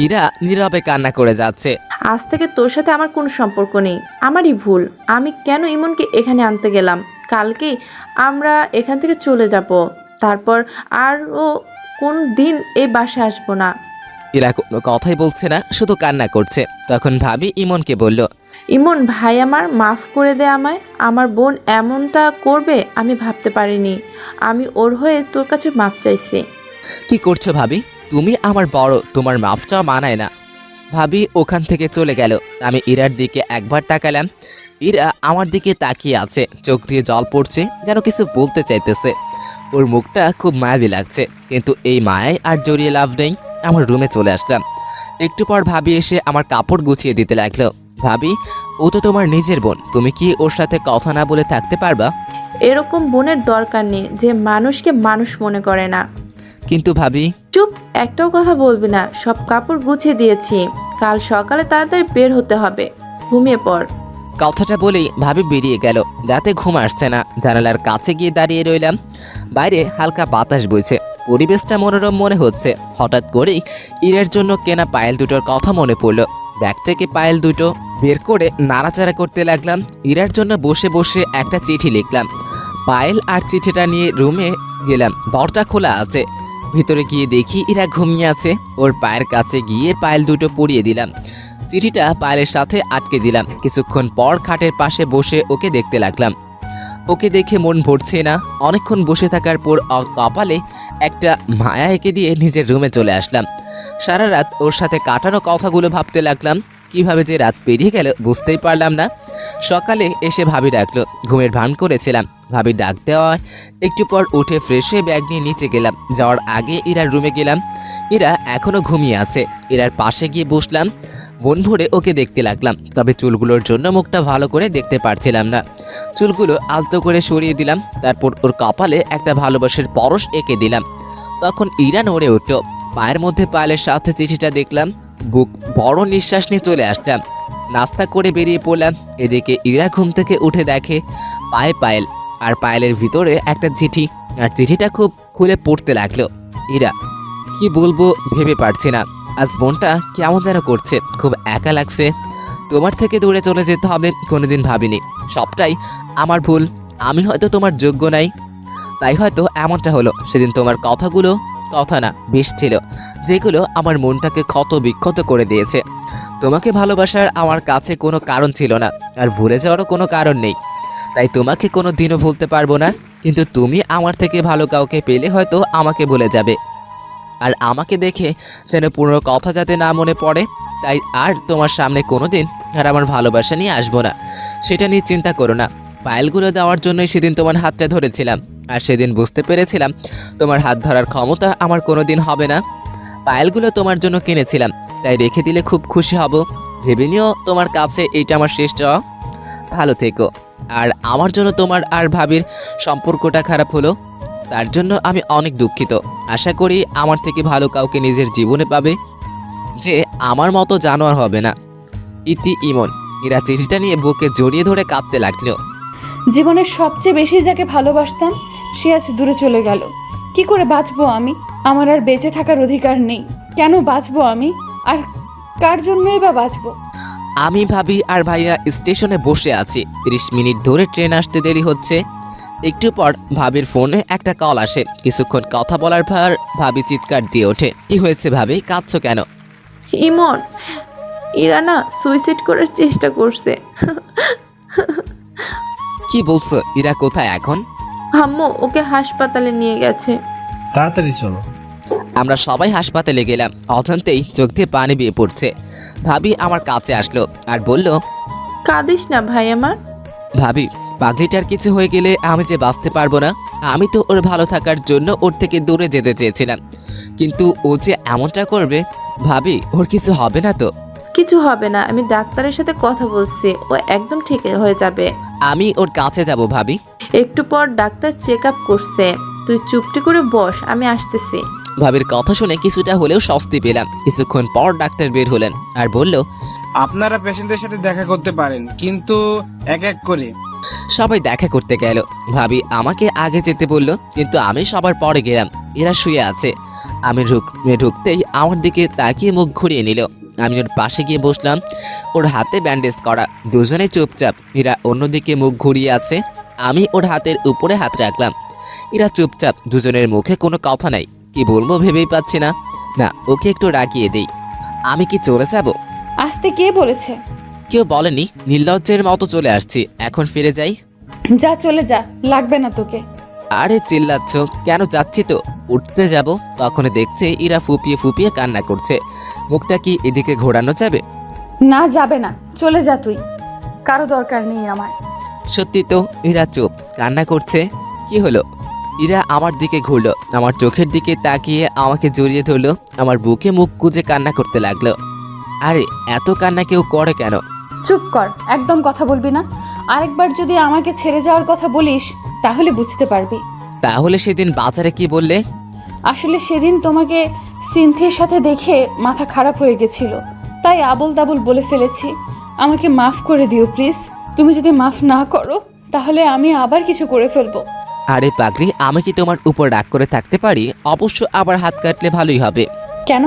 ইরা নীরবে কান্না করে যাচ্ছে। আজ থেকে তোর সাথে আমার কোনো সম্পর্ক নেই, আমারই ভুল। আমি কেন ইমনকে এখানে আনতে গেলাম? কালকেই আমরা এখান থেকে চলে যাব, তারপর আর ও কোন দিন এই বাসায় আসবো না। ইরা কোনো কথাই বলছে না, শুধু কান্না করছে। তখন ভাবি ইমনকে বলল, ইমন ভাই আমার, মাফ করে দে আমায়। আমার বোন এমনটা করবে আমি ভাবতে পারিনি। আমি ওর হয়ে তোর কাছে মাফ চাইছি। কি করছো ভাবি? তুমি আমার বড়, তোমার মাফ চাওয়া মানায় না। ভাবি ওখান থেকে চলে গেল। আমি ইরার দিকে একবার তাকালাম। ইরা আমার দিকে তাকিয়ে আছে, চোখ দিয়ে জল পড়ছে, যেন কিছু বলতে চাইতেছে। ওর মুখটা খুব মায়াবী লাগছে, কিন্তু এই মায়ায় আর জড়িয়ে লাভ নেই। আমার রুমে চলে আসলাম। একটু পর ভাবি এসে আমার কাপড় গুছিয়ে দিতে লাগলো। ভাবি, ও তো তোমার নিজের বোন, তুমি কি ওর সাথে কথা না বলে থাকতে পারবা? এরকম বোনের দরকার নেই যে মানুষকে মানুষ মনে করে না। কিন্তু ভাবি। চুপ, একটাও কথা বলবি না। সব কাপড় গুছিয়ে দিয়েছি, কাল সকালে তাড়াতাড়ি বের হতে হবে। ঘুমিয়ে পড়। কথাটা বলেই ভাবি বেরিয়ে গেল। রাতে ঘুম আসছে না। জানালার কাছে গিয়ে দাঁড়িয়ে রইলাম। বাইরে হালকা বাতাস বইছে, পরিবেশটা মনোরম মনে হচ্ছে। হঠাৎ করেই ইরার জন্য কেনা পায়েল দুটোর কথা মনে পড়লো। ব্যাগ থেকে পায়েল দুটো বের করে নাড়াচাড়া করতে লাগলাম। ইরার জন্য বসে বসে একটা চিঠি লিখলাম। পায়েল আর চিঠিটা নিয়ে রুমে গেলাম। দরজা খোলা আছে। ভিতরে গিয়ে দেখি ইরা ঘুমিয়ে আছে। ওর পায়ের কাছে গিয়ে পায়েল দুটো পরিয়ে দিলাম। চিঠিটা পায়েলের সাথে আটকে দিলাম। কিছুক্ষণ পর খাটের পাশে বসে ওকে দেখতে লাগলাম। ওকে দেখে মন ভরছে না। অনেকক্ষণ বসে থাকার পর কপালে একটা মায়া এঁকে দিয়ে নিজের রুমে চলে আসলাম। সারা রাত ওর সাথে কাটানো কথাগুলো ভাবতে লাগলাম। কিভাবে যে রাত পেরিয়ে গেল বুঝতেই পারলাম না। সকালে এসে ভাবি ডাকলো। ঘুমের ভান করেছিলাম। ভাবি ডাক দেওয়ায় একটু পর উঠে ফ্রেশ হয়ে ব্যাগ নিয়ে নিচে গেলাম। যাওয়ার আগে ইরার রুমে গেলাম। ইরা এখনো ঘুমিয়ে আছে। ইরার পাশে গিয়ে বসলাম। মন ভরে ওকে দেখতে লাগলাম, তবে চুলগুলোর জন্য মুখটা ভালো করে দেখতে পারছিলাম না। চুলগুলো আলতো করে সরিয়ে দিলাম। তারপর ওর কপালে একটা ভালোবাসার পরশ এঁকে দিলাম। তখন ইরা নড়ে উঠল। পায়ের মধ্যে পায়েলের সাথে চিঠিটা দেখলাম। বুক বড় নিঃশ্বাস নিয়ে চলে আসলাম। নাস্তা করে বেরিয়ে পড়লাম। এদিকে ইরা ঘুম থেকে উঠে দেখে পায়ে পায়েল, আর পায়েলের ভিতরে একটা চিঠি। আর চিঠিটা খুব খুলে পড়তে লাগলো। ইরা, কি বলবো ভেবে পারছি না। আজ মনটা কেমন যেন করছে, খুব একা লাগছে। তোমার থেকে দূরে চলে যেতে হবে কোনোদিন ভাবিনি। সবটাই আমার ভুল। আমি হয়তো তোমার যোগ্য নাই, তাই হয়তো এমনটা হলো। সেদিন তোমার কথাগুলো কথা না, বেশ ছিল, যেগুলো আমার মনটাকে ক্ষত বিক্ষত করে দিয়েছে। তোমাকে ভালোবাসার আমার কাছে কোনো কারণ ছিল না, আর ভুলে যাওয়ারও কোনো কারণ নেই। তাই তোমাকে কোনো দিনও ভুলতে পারবো না। কিন্তু তুমি আমার থেকে ভালো কাউকে পেলে হয়তো আমাকে ভুলে যাবে। আর আমাকে দেখে যেন পুরো কথা যাতে না মনে পড়ে, তাই আর তোমার সামনে কোনো দিন আর আমার ভালোবাসা নিয়ে আসবো না। সেটা নিয়ে চিন্তা করো না। পায়েলগুলো দেওয়ার জন্যই সেদিন তোমার হাতটা ধরেছিলাম। আর সেদিন বুঝতে পেরেছিলাম তোমার হাত ধরার ক্ষমতা আমার কোনো দিন হবে না। পায়েলগুলো তোমার জন্য কিনেছিলাম, তাই রেখে দিলে খুব খুশি হব। ভেবে নিও তোমার কাছে এইটা আমার শেষ চাওয়া। ভালো থেকো। আর আমার জন্য তোমার আর ভাবির সম্পর্কটা খারাপ হলো, তার জন্য আমি অনেক দুঃখিত। আশা করি আমার থেকে ভালো কাউকে নিজের জীবনে পাবে, যে আমার মতো জানোয়ার হবে না। ইতি ইমন। ইরা চিঠিটা নিয়ে বুকে জড়িয়ে ধরে কাঁদতে লাগলো। জীবনের সবচেয়ে বেশি যাকে ভালোবাসতাম সে আজ দূরে চলে গেল। কি করে বাঁচবো আমি? আমার আর বেঁচে থাকার অধিকার নেই। কেন বাঁচবো আমি? আর কার জন্যই বা বাঁচবো? আমি ভাবি আর ভাইয়া স্টেশনে বসে আছি। 30 মিনিট ধরে ট্রেন আসতে দেরি হচ্ছে। একটু পর ভাবির ফোনে একটা কল আসে। কিছুক্ষণ কথা বলার পর ভাবি চিৎকার দিয়ে ওঠে। কি হয়েছে ভাবি, কাঁদছো কেন? ইমন, ইরা না সুইসাইড করার চেষ্টা করছে। কি বলছো? ইরা কোথায় এখন? আম্মু ওকে হাসপাতালে নিয়ে গেছে। তাড়াতাড়ি চলো। আমরা সবাই হাসপাতালে গেলাম। অজান্তেই চোখ দিয়ে পানি বেয়ে পড়ছে। ভাবি আমার কাছে আসলো আর বলল, কাঁদিস না ভাই আমার। ভাবি, পাগলিটার কিছু হয়ে গেলে আমি যে বাঁচতে পারবো না। আমি তো ওর ভালো থাকার জন্য ওর থেকে দূরে যেতে চেয়েছিলাম, কিন্তু ও যে এমনটা করবে। ভাবি, ওর কিছু হবে না তো? কিছু হবে না, আমি ডাক্তারের সাথে কথা বলছি, ও একদম ঠিক হয়ে যাবে। আমি ওর কাছে যাব ভাবি। একটু পর ডাক্তার চেক আপ করছে, তুই চুপটি করে বস, আমি আসতেছি। ভাবির কথা শুনে কিছুটা হলেও স্বস্তি পেলাম। কিছুক্ষণ পর ডাক্তার বের হলেন আর বলল, আপনারা পেশেন্টের সাথে দেখা করতে পারেন, কিন্তু এক এক করে। সবাই দেখা করতে গেল। ভাবি আমাকে আগে যেতে বলল, কিন্তু আমি সবার পরে গেলাম। এরা শুয়ে আছে। আমি ঢুকতেই আমার দিকে তাকিয়ে মুখ ঘুরিয়ে নিল। আমি ওর পাশে গিয়ে বসলাম। ওর হাতে ব্যান্ডেজ করা, দুজনে চুপচাপ। এরা অন্যদিকে মুখ ঘুরিয়ে আছে। আমি ওর হাতের উপরে হাত রাখলাম। এরা চুপচাপ, দুজনের মুখে কোনো কথা নাই। কি বলবো ভেবেই পাচ্ছি না। না, ওকে একটু রাগিয়ে দেই। আমি কি চলে যাব? আসতে কে বলেছে? কেউ বলেনি, নির্লজ্জের মতো চলে আসছি। এখন ফিরে যাই। যা, চলে যা, লাগবে না তোকে। আরে চিল্লাচ্ছ কেন? যাচ্ছি তো। উঠতে যাব, তখন দেখছি ইরা ফুপিয়ে ফুপিয়ে কান্না করছে। মুখটা কি এদিকে ঘোরানো যাবে? না, যাবে না, চলে যা তুই, কারো দরকার নেই আমার। সত্যি তো, ইরা চুপ, কান্না করছে। কি হলো? ইরা আমার দিকে ঘুরলো, আমার চোখের দিকে তাকিয়ে আমাকে জড়িয়ে ধরলো, আমার বুকে মুখ গুজে কান্না করতে লাগলো। আরে এত কান্না কেউ করে কেন? চুপ কর, একদম কথা বলবি না। আরেকবার যদি আমাকে ছেড়ে যাওয়ার কথা বলিস তাহলে বুঝতে পারবি। তাহলে সেদিন বাজারে কি বললে? আসলে সেদিন তোমাকে সিনথির সাথে দেখে মাথা খারাপ হয়ে গেছিল, তাই আবল তাবল বলে ফেলেছি। আমাকে মাফ করে দিও প্লিজ। তুমি যদি মাফ না করো তাহলে আমি আবার কিছু করে ফেলবো। আরে পাগলি, আমি কি তোমার উপর রাগ করে থাকতে পারি? অবশ্য আবার হাত কাটলে ভালোই হবে। কেন?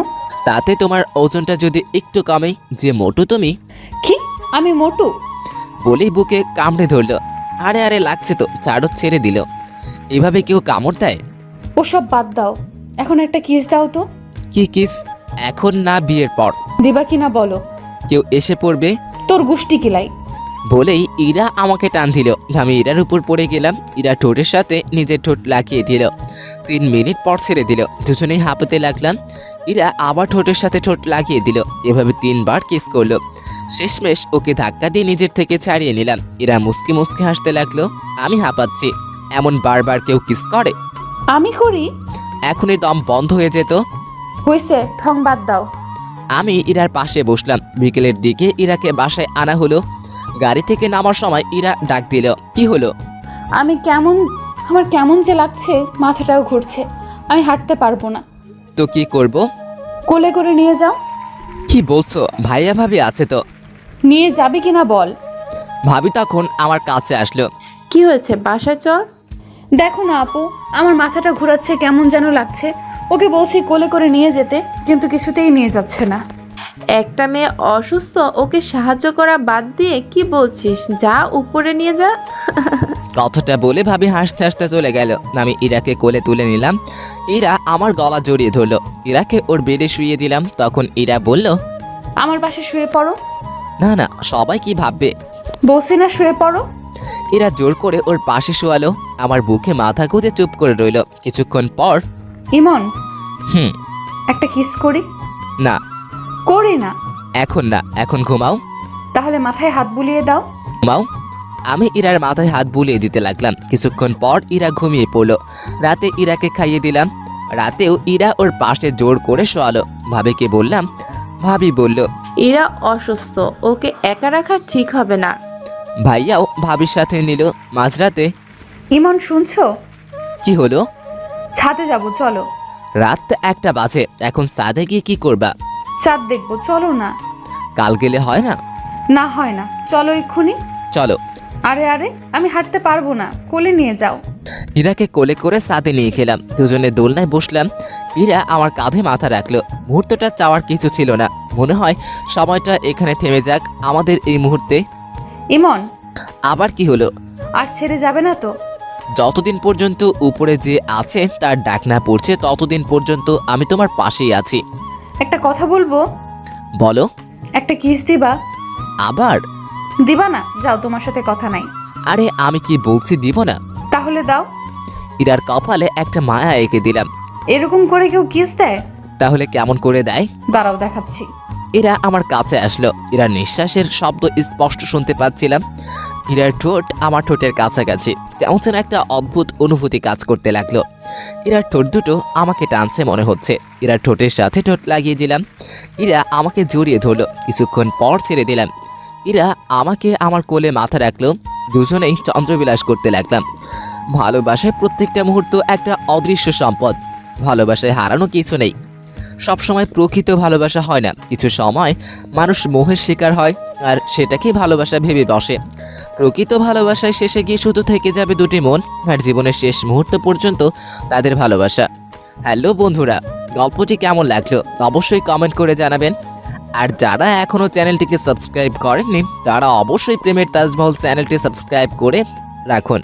তাতে তোমার ওজনটা যদি একটু কমে। যে মোটু তুমি। কি? আমি মোটু? বলেই বুকে কামড়ে ধরলো। আরে আরে লাগছে তো, চারও ছেড়ে দিল। এভাবে কেউ কামড় দেয়? ওসব বাদ দাও, এখন একটা কিস দাও তো। কি কিস? এখন না, বিয়ের পর। দিবা কিনা বলো। কেউ এসে পড়বে। তোর গুষ্টি কিলাই। বলেই ইরা আমাকে টান দিল। আমি ইরার উপর পড়ে গেলাম। ইরা ঠোঁটের সাথে নিজের ঠোঁট লাগিয়ে দিল। 3 মিনিট পর ছেড়ে দিল। দুজনেই হাঁপাতে লাগলাম। ইরা আবার ঠোঁটের সাথে ঠোঁট লাগিয়ে দিল। এভাবে 3 বার কিস করলো। শেষমেশ ওকে ধাক্কা দিয়ে নিজের থেকে ছাড়িয়ে নিলাম। ইরা মুসকি মুসকি হাসতে লাগলো। আমি হাঁপাচ্ছি। এমন বারবার কেউ কিস করে? আমি করি? এখনই দম বন্ধ হয়ে যেত। হয়েছে, ঠং বাদ দাও। আমি ইরার পাশে বসলাম। বিকেলের দিকে ইরাকে বাসায় আনা হলো। গাড়ি থেকে নামার সময় ইরা ডাক দিল। কি হলো? আমার কেমন যে লাগছে, মাথাটাও ঘুরছে, আমি হাঁটতে পারবো না। তো কি করব? কোলে করে নিয়ে যাও। কি বলছো? ভাইয়া ভাবি আছে তো। নিয়ে যাবে কিনা বল। ভাবি তখন আমার কাছে আসলো। কি হয়েছে, বাসায় চল। দেখো না আপু, আমার মাথাটা ঘোরাচ্ছে, কেমন যেন লাগছে। ওকে বলছি কোলে করে নিয়ে যেতে, কিন্তু কিছুতেই নিয়ে যাচ্ছে না। একটা মেয়ে অসুস্থ, ওকে সাহায্য করা বাদ দিয়ে কি বলছিস? যা উপরে নিয়ে যা। কথাটা বলে ভাবি হাসতে হাসতে চলে গেল। আমি ইরাকে কোলে তুলে নিলাম। ইরা আমার গলা জড়িয়ে ধরলো। ইরাকে ওর বেডে শুইয়ে দিলাম। তখন ইরা বলল, আমার পাশে শুয়ে পড়ো। না না, সবাই কি ভাববে? বলছি না শুয়ে পড়ো। ইরা জোর করে ওর পাশে শোয়ালো। আমার বুকে মাথা গুঁজে চুপ করে রইল। কিছুক্ষণ পর, ইমন, হুম। একটা কিস করি? না, করি না। এখন না, এখন ঘুমাও। তাহলে মাথায় হাত বুলিয়ে দাও। ঘুমাও। আমি ইরার মাথায় হাত বুলিয়ে দিতে লাগলাম। কিছুক্ষণ পর ইরা ঘুমিয়ে পড়লো। রাতে ইরাকে খাইয়ে দিলাম। রাতেও ইরা ওর পাশে জোর করে শোয়ালো। ভাবিকে বললাম। ভাবি বলল, এরা অসুস্থ, ওকে একা রাখা ঠিক হবে না। ভাইয়াও ভাবির সাথে নিল। মাঝরাতে। ইমন শুনছো? কি হলো? ছাদে যাব, চলো। রাত 1টা বাজে। এখন ছাদে গিয়ে কি করবা? চাঁদ দেখবো, চলো না। কাল গেলে হয় না? না হয় না, চলো এক্ষুনি। চলো। আরে আরে, আমি হাঁটতে পারবো না, কোলে নিয়ে যাও। ইরাকে কোলে করে ছাদে নিয়ে গেলাম। দুজনে দোলনায় বসলাম। ইরা আমার কাঁধে মাথা রাখলো। মুহূর্তটা চাওয়ার কিছু ছিল না। মনে হয় সময়টা এখানে থেমে যাক আমাদের এই মুহূর্তে। ইমন, আবার কি হলো? আর ছেড়ে যাবে না তো? যতদিন পর্যন্ত উপরে যে আছে তার ডাক না পড়ছে, ততদিন পর্যন্ত আমি তোমার পাশেই আছি। একটা কথা বলবো। বলো। একটা কিস দিবা? আবার? দিবা না? যাও, তোমার সাথে কথা নাই। আরে আমি কি বলছি দিব না? তাহলে দাও। ইরার কপালে একটা মায়া এঁকে দিলাম। এরকম করে কেউ কিস দেয়? তাহলে কেমন করে দেয়? দাঁড়াও, দেখাচ্ছি। এরা আমার কাছে আসলো। এরা নিঃশ্বাসের শব্দ স্পষ্ট শুনতে পাচ্ছিলাম। ইরার ঠোঁট আমার ঠোঁটের কাছাকাছি, কেমন যেন একটা অদ্ভুত অনুভূতি কাজ করতে লাগলো। ইরার ঠোঁট দুটো আমাকে টানছে মনে হচ্ছে। ইরার ঠোঁটের সাথে ঠোঁট লাগিয়ে দিলাম। ইরা আমাকে জড়িয়ে ধরলো, কিছুক্ষণ পর ছেড়ে দিলাম। ইরা আমাকে আমার কোলে মাথা রাখলো, দুজনেই চন্দ্রবিলাস করতে লাগলাম। ভালোবাসায় প্রত্যেকটা মুহূর্ত একটা অদৃশ্য সম্পদ। ভালোবাসায় হারানো কিছু নেই। সবসময় প্রকৃত ভালোবাসা হয় না, কিছু সময় মানুষ মোহের শিকার হয় আর সেটাকে ভালোবাসা ভেবে বসে। প্রকৃত ভালোবাসায় শেষে গিয়ে শুধু থেকে যাবে দুটি মন, আর জীবনের শেষ মুহূর্ত পর্যন্ত তাদের ভালোবাসা। হ্যালো বন্ধুরা, গল্পটি কেমন লাগলো অবশ্যই কমেন্ট করে জানাবেন। আর যারা এখনও চ্যানেলটিকে সাবস্ক্রাইব করেননি তারা অবশ্যই প্রেমের তাজমহল চ্যানেলটি সাবস্ক্রাইব করে রাখুন।